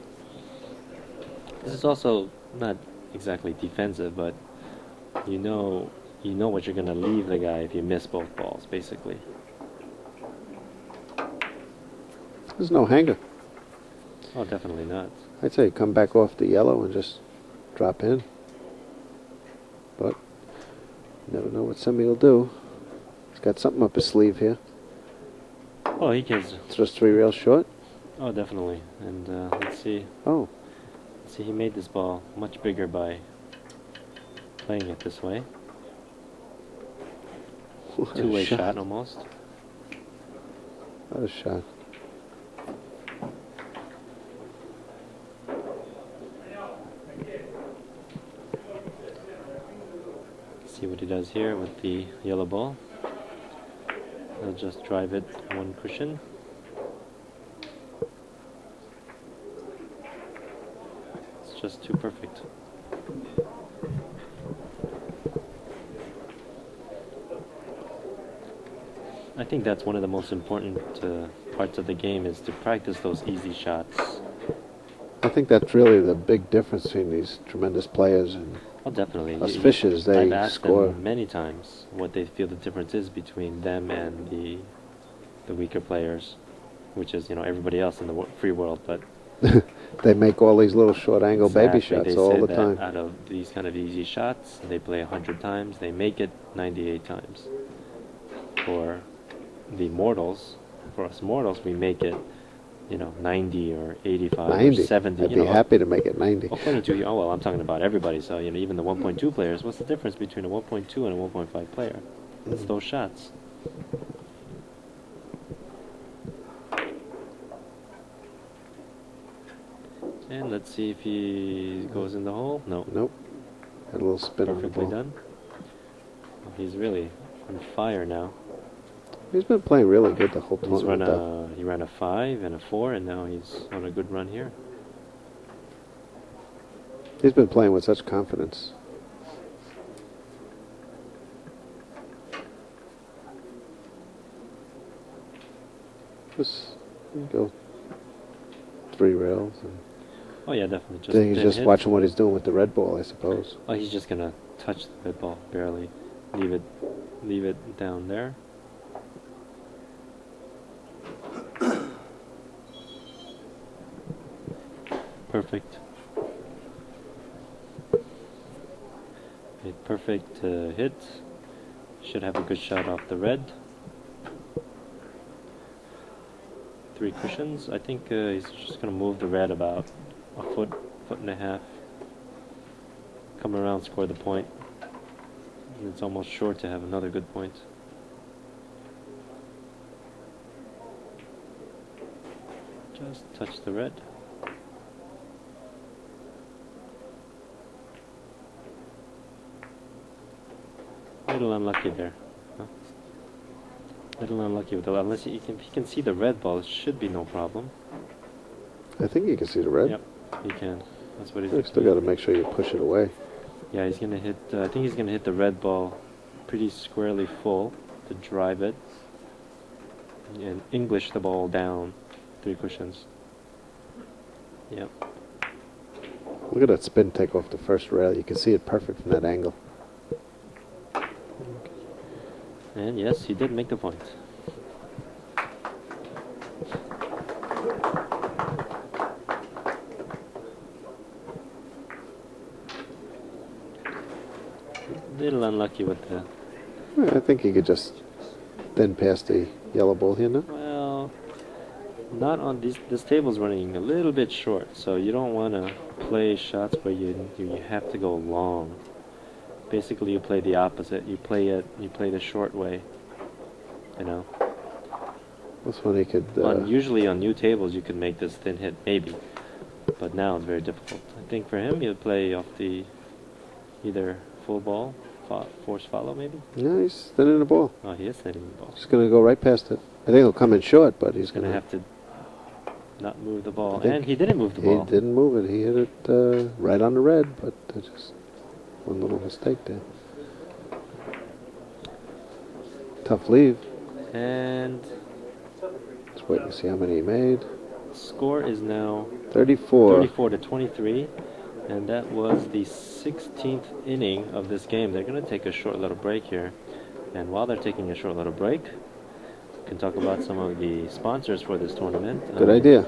This is also not exactly defensive, but you know what you're going to leave the guy if you miss both balls, basically. There's no hanger. Oh, definitely not. I'd say come back off the yellow and just drop in. But you never know what Semih will do. He's got something up his sleeve here. Oh, he can. It's just 3 rails short. Oh, definitely. And let's see. Oh. See, he made this ball much bigger by playing it this way. What a Two-way shot almost. What a shot. See what he does here with the yellow ball. He'll just drive it one cushion. It's just too perfect. I think that's one of the most important parts of the game, is to practice those easy shots. I think that's really the big difference between these tremendous players and Oh, definitely. us fishes. They I've asked score. them many times what they feel the difference is between them and the weaker players, which is, everybody else in the free world. But They make all these little short angle baby exactly, shots they all say the that time. out of these kind of easy shots, they play 100 times, they make it 98 times. For the mortals, for us mortals, we make it 90 or 85 90. or 70. I'd be happy to make it 90. According to I'm talking about everybody. So even the 1.2 players. What's the difference between a 1.2 and a 1.5 player? It's those shots. And let's see if he goes in the hole. No. Nope. Had a little spin on the Perfectly ball. done. He's really on fire now. He's been playing really good the whole He's tournament. he ran a 5 and a 4, and now he's on a good run here. He's been playing with such confidence. Just go 3 rails. And Oh yeah, definitely. then he's thin just hit. watching what he's doing with the red ball, I suppose. Oh, he's just gonna touch the red ball barely. Leave it down there. Perfect. A perfect hit. Should have a good shot off the red. 3 cushions. I think he's just gonna move the red about a foot and a half. Come around, score the point. And it's almost sure to have another good point. Just touch the red. Little unlucky there. Huh? Little unlucky with the, unless he can see the red ball, it should be no problem. I think you can see the red. Yep, he can. That's what he's. You still got to make sure you push it away. Yeah, he's gonna hit. I think he's gonna hit the red ball pretty squarely full to drive it and English the ball down 3 cushions. Yep. Look at that spin take off the first rail. You can see it perfect from that angle. And yes, he did make the point. Little unlucky with the. Yeah, I think he could just then pass the yellow ball here now. Well, not on this table's running a little bit short, so you don't want to play shots where you have to go long. Basically, you play the opposite. You play the short way. This one he could. Usually on new tables, you can make this thin hit, maybe, but now it's very difficult. I think for him, he'll play off the either full ball, force follow, maybe. No, he's thinning the ball. Oh, he is hitting the ball. He's going to go right past it. I think he'll come in short, but he's He's going going to have to not move the ball, I think and he didn't move the He ball. didn't move it. He hit it right on the red, but just one little mistake there. Tough leave. And Let's wait and see how many he made. score is now 34. 34 to 23, and that was the 16th inning of this game. They're going to take a short little break here, and while they're taking a short little break, we can talk about some of the sponsors for this tournament. Good idea.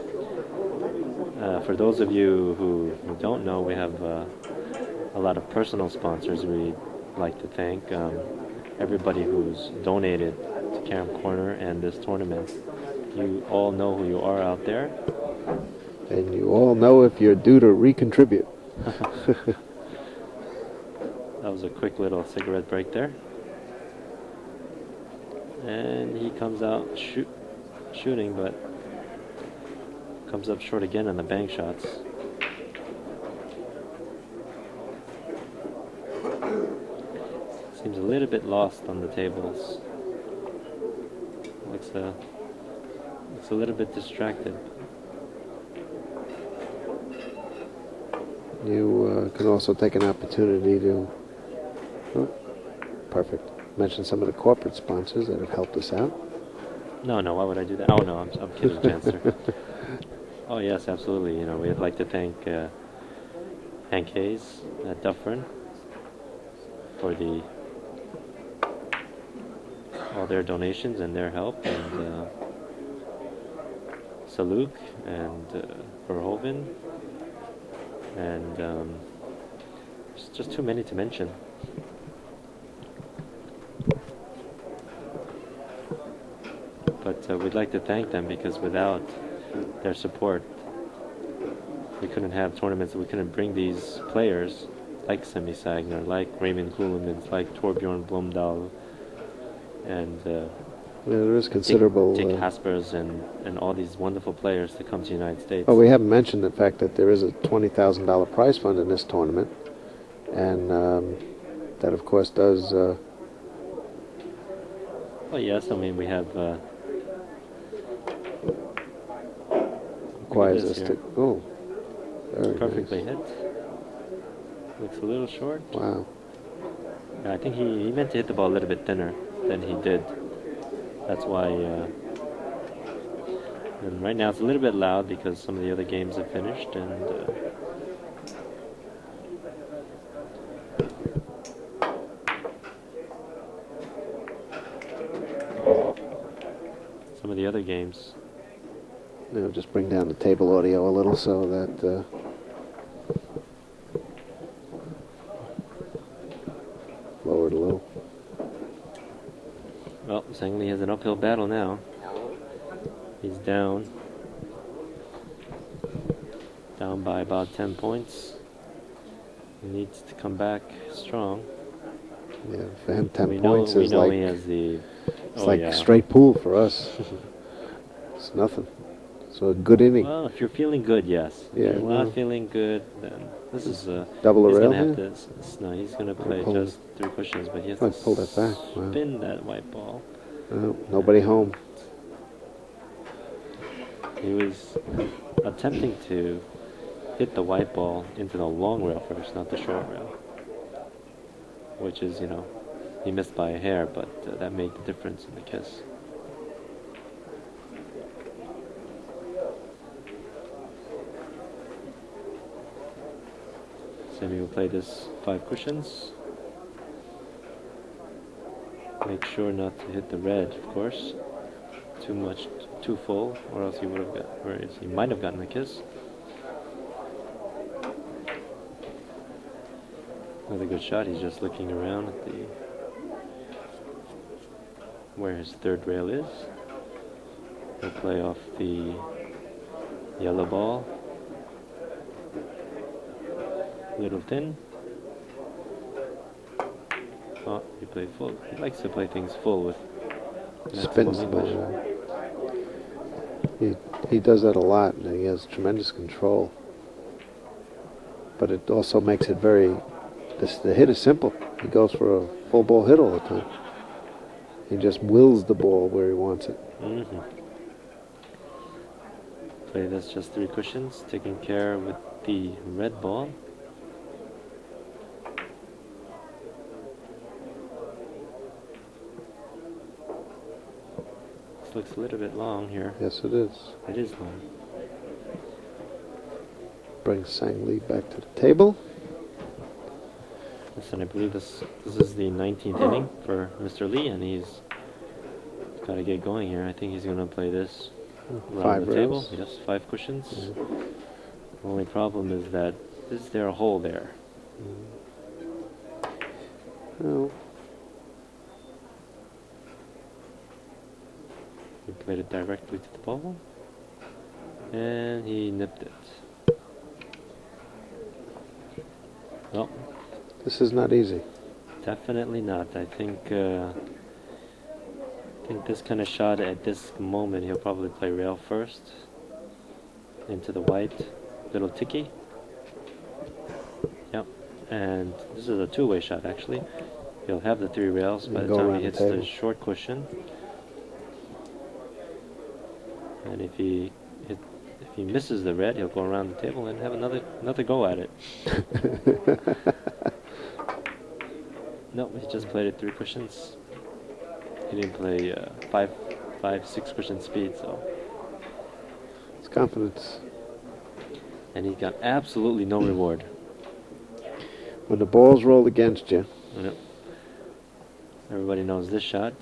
For those of you who don't know, we have a lot of personal sponsors we'd like to thank. Everybody who's donated to Carom Corner and this tournament. You all know who you are out there. And you all know if you're due to recontribute. That was a quick little cigarette break there. And he comes out shooting, but comes up short again on the bank shots. Seems a little bit lost on the tables. Looks a little bit distracted. You can also take an opportunity to, perfect, mention some of the corporate sponsors that have helped us out. No, why would I do that? Oh no, I'm kidding, Janster. Oh yes, absolutely. You know, we'd like to thank Hank Hayes at Dufferin for all their donations and their help, and Saluk and Verhoeven, and there's just too many to mention. But we'd like to thank them, because without their support, we couldn't have tournaments. We couldn't bring these players like Semih Sayginer, like Raymond Kuhlmans, like Torbjorn Blomdahl, and there is considerable Dick Haspers and all these wonderful players to come to the United States. Well, we haven't mentioned the fact that there is a $20,000 prize fund in this tournament, and that, of course, does. Well, yes. I mean, we have. Requires us to. Oh, very perfectly nice. hit. Looks a little short. Wow. Yeah, I think he meant to hit the ball a little bit thinner than he did. That's why. And right now it's a little bit loud because some of the other games have finished, and some of the other games. Just bring down the table audio a little so that lower it a little. Well, Zhang has an uphill battle now. He's down by about 10 points. He needs to come back strong. Yeah, for him, 10 we points know is like he has the. It's like straight pool for us. It's nothing. So a good inning. Well, if you're feeling good, yes. If Yeah, you're not feeling good, then this is double he's a rail gonna have here? to. No, he's gonna play just 3 cushions, but he has Oh, to pull that back. Wow. spin that white ball. Oh, nobody home. He was attempting to hit the white ball into the long rail first, not the short rail. Which is, he missed by a hair, but that made the difference in the kiss. Semih will play this 5 cushions. Make sure not to hit the red, of course. Too full, or else he would have he might have gotten a kiss. Another good shot. He's just looking around at where his third rail is. He'll play off the yellow ball. Little thin. Oh, he played full. He likes to play things full with Spins the ball. He does that a lot, and he has tremendous control. But it also makes it very. The hit is simple. He goes for a full ball hit all the time. He just wills the ball where he wants it. Mm-hmm. Play this just 3 cushions, taking care with the red ball. This looks a little bit long here. Yes, it is. It is long. Brings Sang Lee back to the table. Listen, I believe this is the 19th inning for Mr. Lee, and he's got to get going here. I think he's going to play this around 5 the rails. table. Yes, 5 cushions. Mm-hmm. The only problem is that is there a hole there? Oh. He played it directly to the ball. And he nipped it. Well, This is not easy. definitely not. I think this kind of shot at this moment, he'll probably play rail first. Into the white. Little ticky. Yep. And this is a two-way shot, actually. He'll have the three rails by the Go time around he the hits the table. short cushion. And if he misses the red, he'll go around the table and have another go at it. No, he just played it 3 cushions. He didn't play 6 cushion speed, so. It's confidence. And he got absolutely no reward. When the ball's rolled against you, Yep. Everybody knows this shot.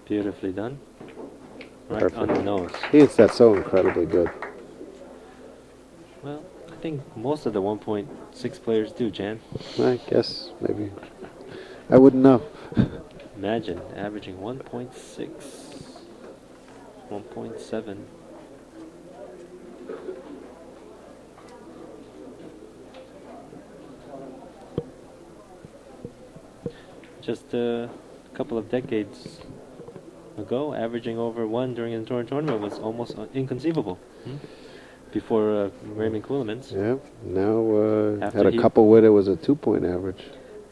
Beautifully done. Right Perfect. on the nose. he hits that so incredibly good. Well, I think most of the 1.6 players do, Jan. I guess maybe. I wouldn't know. Imagine averaging 1.6, 1.7. Just a couple of decades ago, averaging over 1 during a tournament was almost inconceivable. Before Raymond Coolemans. Yeah. Now After had a he- couple where there was a 2-point average.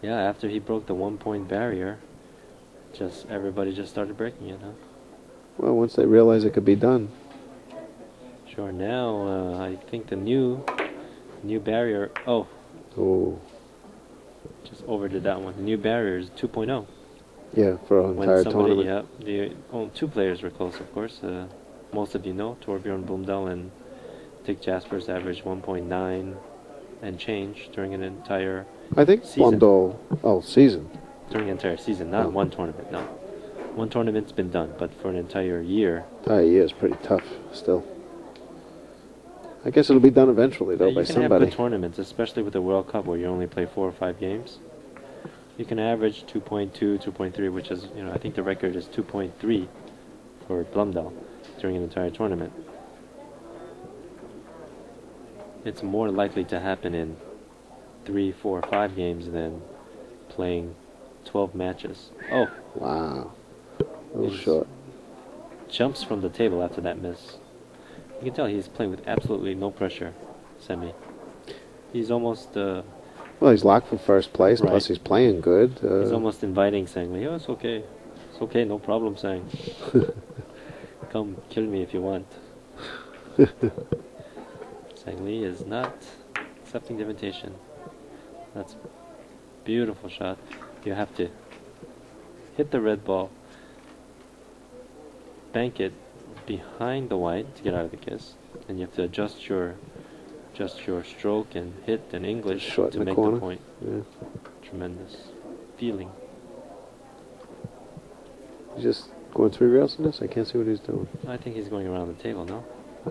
Yeah, after he broke the 1-point barrier, everybody just started breaking it, huh? Well, once they realized it could be done. Sure. Now I think the new barrier. Oh, Oh, just overdid that one. The new barrier is 2.0. yeah, for an When entire somebody, tournament. only 2 players were close, of course. Most of you know Torbjorn Blomdahl and Dick Jaspers averaged 1.9 and change during an entire I think season. Blomdahl, season. During an entire season, not Oh. one tournament. No, one tournament's been done, but for an entire year. Entire year is pretty tough still. I guess it'll be done eventually, though, Yeah, by you can have somebody. good tournaments, especially with the World Cup where you only play 4 or 5 games. You can average 2.2, 2.3, which is, I think the record is 2.3 for Blomdahl during an entire tournament. It's more likely to happen in 3, 4, 5 games than playing 12 matches. Oh, Wow. A little It's- short. jumps from the table after that miss. You can tell he's playing with absolutely no pressure, Semih. He's almost Well, he's locked for first place, Right. plus he's playing good. he's almost inviting, saying, "Yeah, it's okay. It's okay, no problem, saying. Come kill me if you want." Sang Lee is not accepting the invitation. That's beautiful shot. You have to hit the red ball, bank it behind the white to get out of the kiss, and you have to adjust your stroke and hit in English Short to in the make corner. the point. Yeah. Tremendous feeling. He's just going 3 rails in this? I can't see what he's doing. I think he's going around the table, no?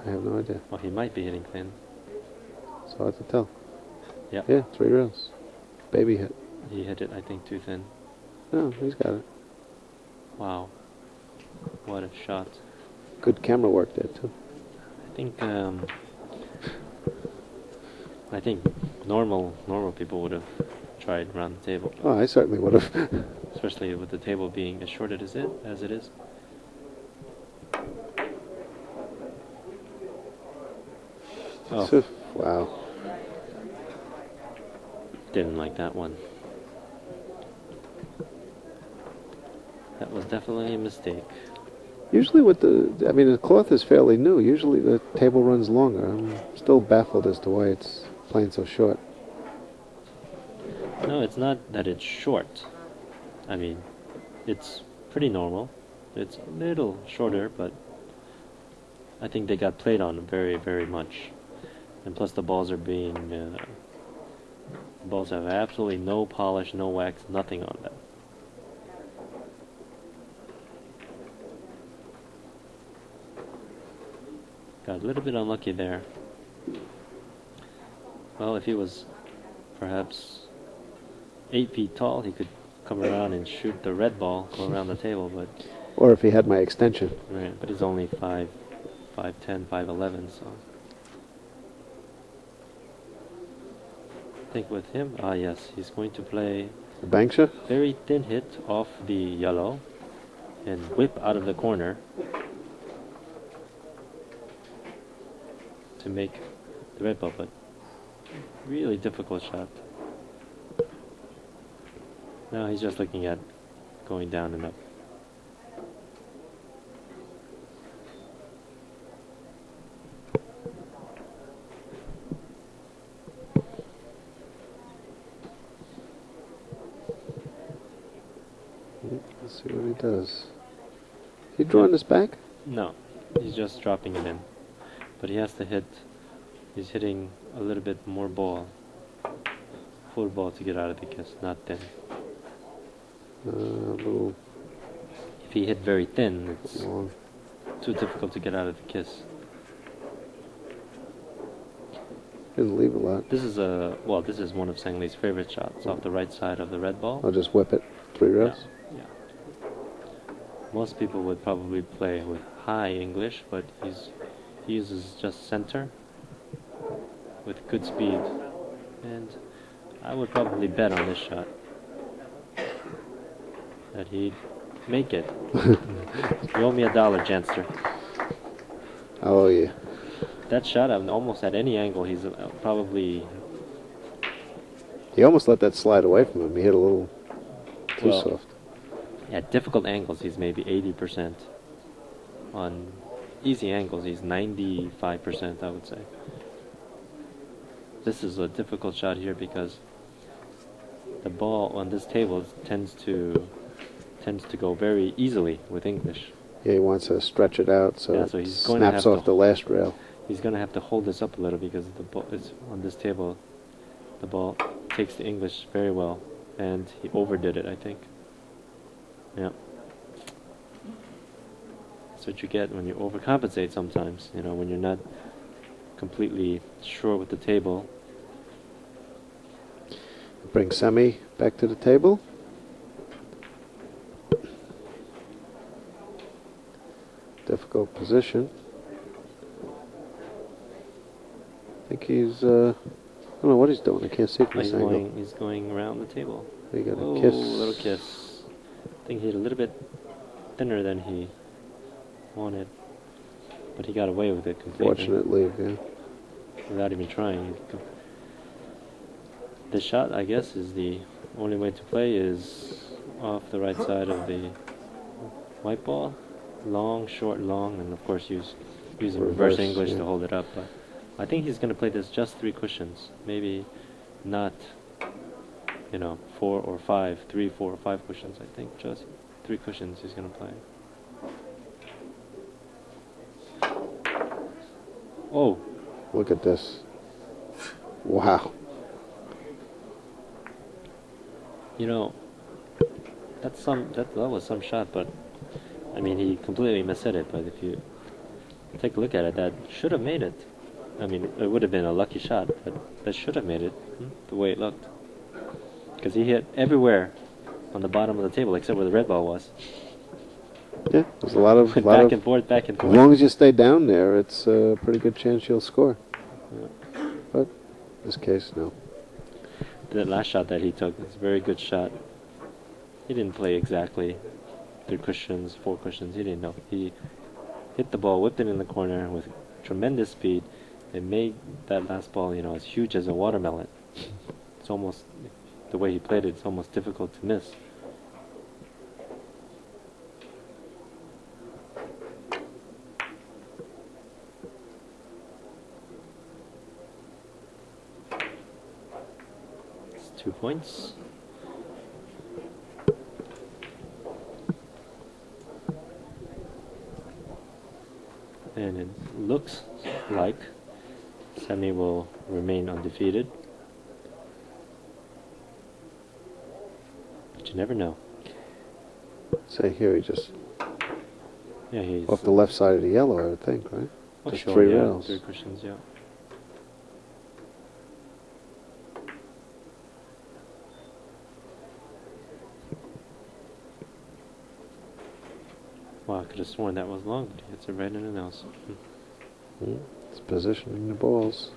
I have no idea. Well, he might be hitting thin. It's hard to tell. Yeah. Yeah, 3 rails. Baby hit. He hit it, I think, too thin. No, he's got it. Wow. What a shot. Good camera work there, too. I think normal people would have tried around the table, Oh, I certainly would have. especially with the table being as short as it is. Oh, Wow. didn't like that one. That was definitely a mistake. Usually the cloth is fairly new. Usually the table runs longer. I'm still baffled as to why it's playing so short. No, it's not that it's short. I mean, it's pretty normal. It's a little shorter, but I think they got played on very, very much. And plus the balls have absolutely no polish, no wax, nothing on them. Got a little bit unlucky there. Well, if he was perhaps 8 feet tall, he could come around and shoot the red ball, go around the table, but Or if he had my extension. right, but he's only 5'10", 5'11", so I think with him, yes, he's going to play The bank shot? very thin hit off the yellow and whip out of the corner to make the red ball, but really difficult shot. Now he's just looking at going down and up. Let's see what he does. He drawing this back? No, he's just dropping it in. But he has to hit, he's hitting a little bit more ball, full ball to get out of the kiss, not thin. Little If he hit very thin, it's long. too difficult to get out of the kiss. Didn't leave a lot. This is this is one of Sang Lee's favorite shots, off the right side of the red ball. I'll just whip it 3 rails. Yeah. Most people would probably play with high English, but he uses just center with good speed, and I would probably bet on this shot that he'd make it. You owe me $1, Janster. Oh yeah. That shot, almost at any angle, he's probably He almost let that slide away from him. He hit a little too Well, soft. at difficult angles. He's maybe 80%. On easy angles, he's 95%, I would say. This is a difficult shot here because the ball on this table tends to go very easily with English. Yeah, he wants to stretch it out so, Yeah, so it he's going to snaps have off to- the last rail. He's going to have to hold this up a little because the ball is on this table. The ball takes the English very well, and he overdid it, I think. Yeah. That's what you get when you overcompensate sometimes, you know, when you're not completely sure with the table. Bring Semih back to the table. Difficult position. I think he's, I don't know what he's doing. I can't see from this angle. He's going around the table. He got Oh, a kiss. little kiss. I think he hit a little bit thinner than he wanted, but he got away with it completely. Fortunate leave, yeah. Without even trying. The shot, I guess, is the only way to play is off the right side of the white ball. Long, short, long, and of course using reverse English to hold it up. But I think he's going to play this just 3 cushions. Maybe not, 4 or 5, 3, 4 or 5 cushions. I think just 3 cushions he's going to play. Oh, Look at this. Wow. that was some shot, but I mean he completely mishit it. But if you take a look at it, that should have made it. I mean, it would have been a lucky shot, but that should have made it the way it looked. Because he hit everywhere on the bottom of the table except where the red ball was. Yeah, there's a lot of... back and forth, back and As forth. long as you stay down there, it's a pretty good chance you'll score. Yeah. But in this case, no. That last shot that he took is a very good shot. He didn't play exactly 3 cushions, 4 cushions. He didn't know. He hit the ball, whipped it in the corner with tremendous speed, and made that last ball, as huge as a watermelon. It's almost, the way he played it, it's almost difficult to miss. It's 2 points. And it looks like Semih will remain undefeated. But you never know. Say here, he just Yeah, he's off the left side of the yellow, I would think, right? oh, just sure, 3 yeah, rails. 3 cushions, yeah. Wow, I could have sworn that was long, but he hits it right in the nose. It's positioning the balls.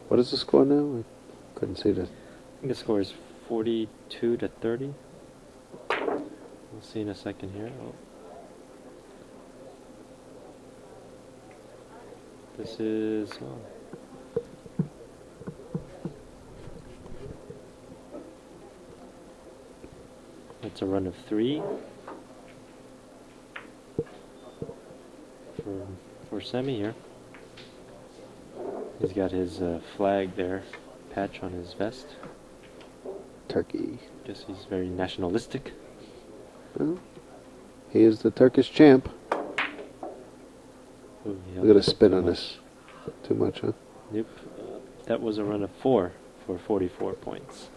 What is the score now? I couldn't see that. I think the score is 42 to 30. We'll see in a second here. Oh. This is... Oh. That's a run of 3 for Semih here. He's got his flag there, patch on his vest. Turkey. Guess he's very nationalistic. Well, he is the Turkish champ. Ooh, yeah, Look at the spin on this. Too much, huh? Yep. That was a run of 4 for 44 points.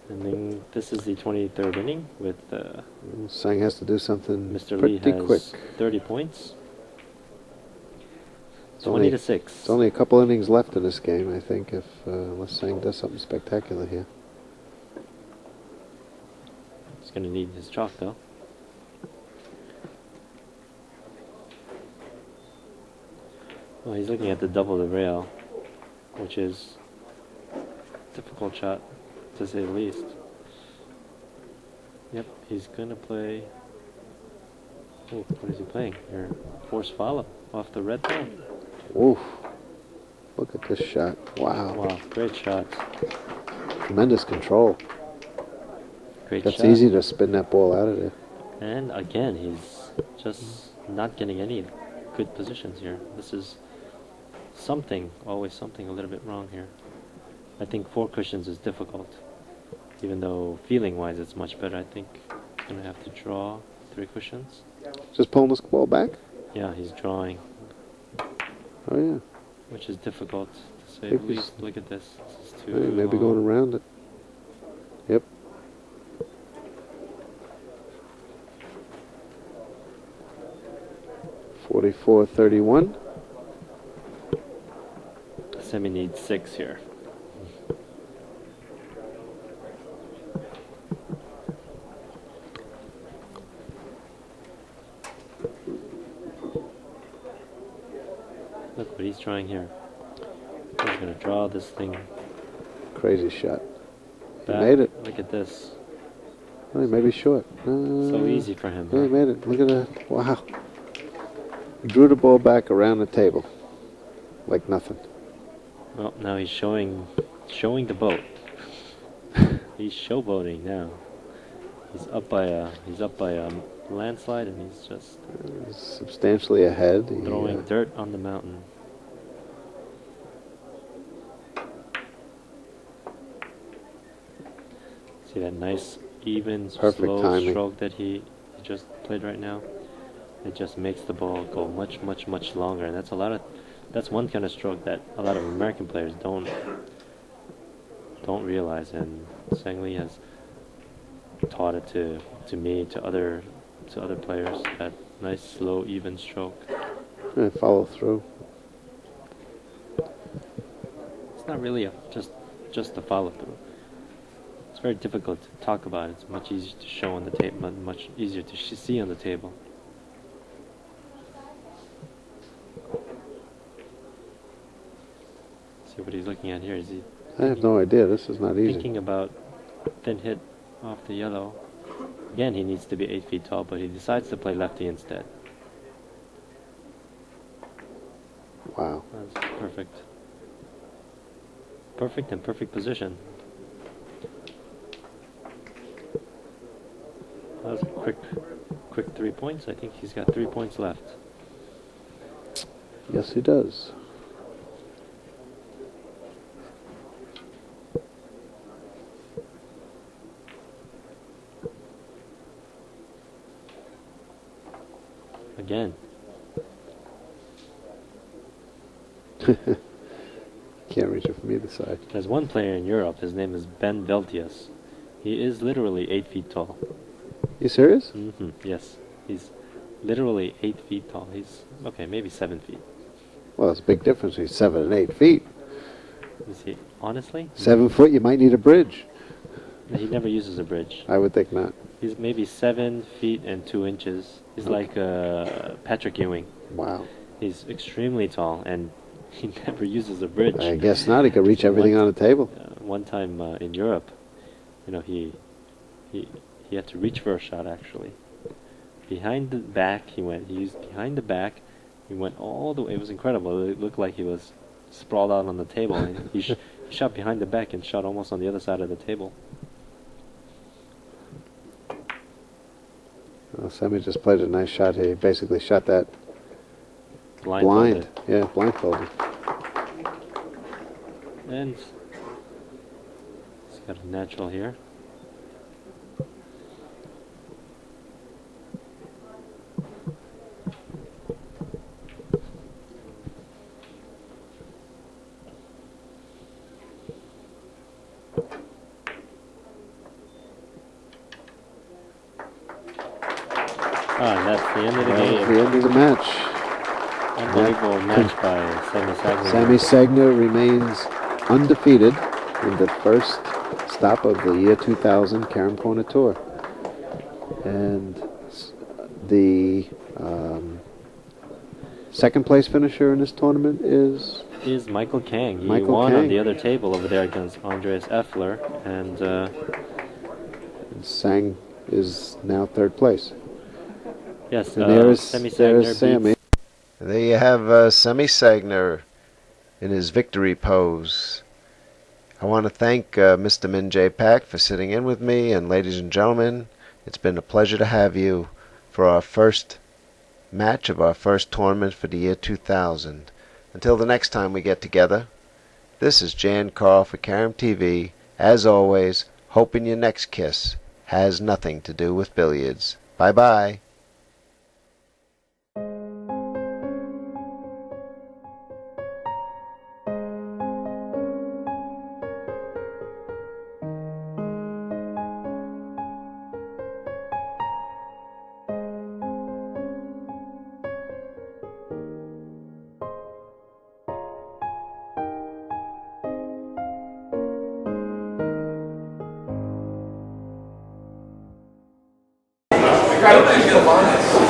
And then this is the 23rd inning with Sang has to do something Mr. Lee pretty has quick. 30 points. It's 20 to 6. It's only a couple innings left in this game, I think, if unless Sang does something spectacular here. He's going to need his chalk though. Well, he's looking at the double the rail, which is a difficult shot, to say the least. Yep, he's going to play... Oh, what is he playing? Here, force follow off the red ball. Oof. Look at this shot. Wow. Wow, great shot. Tremendous control. Great That's shot. easy to spin that ball out of there. And again, he's just not getting any good positions here. This is something, always something a little bit wrong here. I think 4 cushions is difficult. Even though feeling-wise it's much better, I think he's going to have to draw 3 cushions. Just pulling this ball back? Yeah, he's drawing, Oh, yeah. which is difficult to say Maybe the least. Look at this. This is too Maybe long. going around it. Yep. .44-31. Semih needs 6 here. Look what he's trying here. He's going to draw this thing Crazy shot. He back. made it. Look at this. Oh, he may be short. So easy for him. Yeah, he Huh? made it. Look at that. Wow. He drew the ball back around the table. Like nothing. Well, now he's showing the boat. He's showboating now. He's up by a landslide, and he's just Substantially ahead. He, throwing dirt on the mountain. See that nice, even, Perfect slow timing. stroke that he just played right now? It just makes the ball go much, much, much longer, and that's one kind of stroke that a lot of American players don't realize, and Sang Lee has taught it to me, to other players, that nice, slow, even stroke. follow through. It's not really just a follow through. It's very difficult to talk about. It's much easier to show on the table, but much easier to see on the table. See what he's looking at here. Is he I have no idea. This is not easy. thinking about thin hit off the yellow? Again, he needs to be 8 feet tall, but he decides to play lefty instead. Wow. That's perfect. Perfect and perfect position. That was a quick 3 points. I think he's got 3 points left. Yes, he does. Again. Can't reach it from either side. There's one player in Europe. His name is Ben Veltius. He is literally 8 feet tall. You serious? Yes. He's literally 8 feet tall. He's, okay, maybe 7 feet. Well, it's a big difference between 7 and 8 feet. Is he honestly? 7 foot, you might need a bridge. He never uses a bridge. I would think not. He's maybe 7 feet and 2 inches. He's like Patrick Ewing. Wow. He's extremely tall, and he never uses a bridge. I guess not. He could reach everything on the table. One time in Europe, he had to reach for a shot actually. Behind the back he went. He used behind the back. He went all the way. It was incredible. It looked like he was sprawled out on the table, and he shot behind the back and shot almost on the other side of the table. Well, Semih just played a nice shot here. He basically shot that Blindfolded. Yeah, blindfolded. And he's got a natural here. And that's the end of the game. That's the end of the match. Unbelievable match by Semih Sayginer. Semih Sayginer remains undefeated in the first stop of the year 2000 Carom Corner Tour. And the second place finisher in this tournament is Michael Kang. He Michael won Kang. on the other table over there against Andreas Effler, and Sang is now third place. yes, And there's Semih Sayginer Semih. beats. There you have Semih Sayginer in his victory pose. I want to thank Mr. Min Jae Pak for sitting in with me, and ladies and gentlemen, it's been a pleasure to have you for our first match of our first tournament for the year 2000. Until the next time we get together, this is Jan Carl for Carom TV, as always, hoping your next kiss has nothing to do with billiards. Bye-bye. Cara,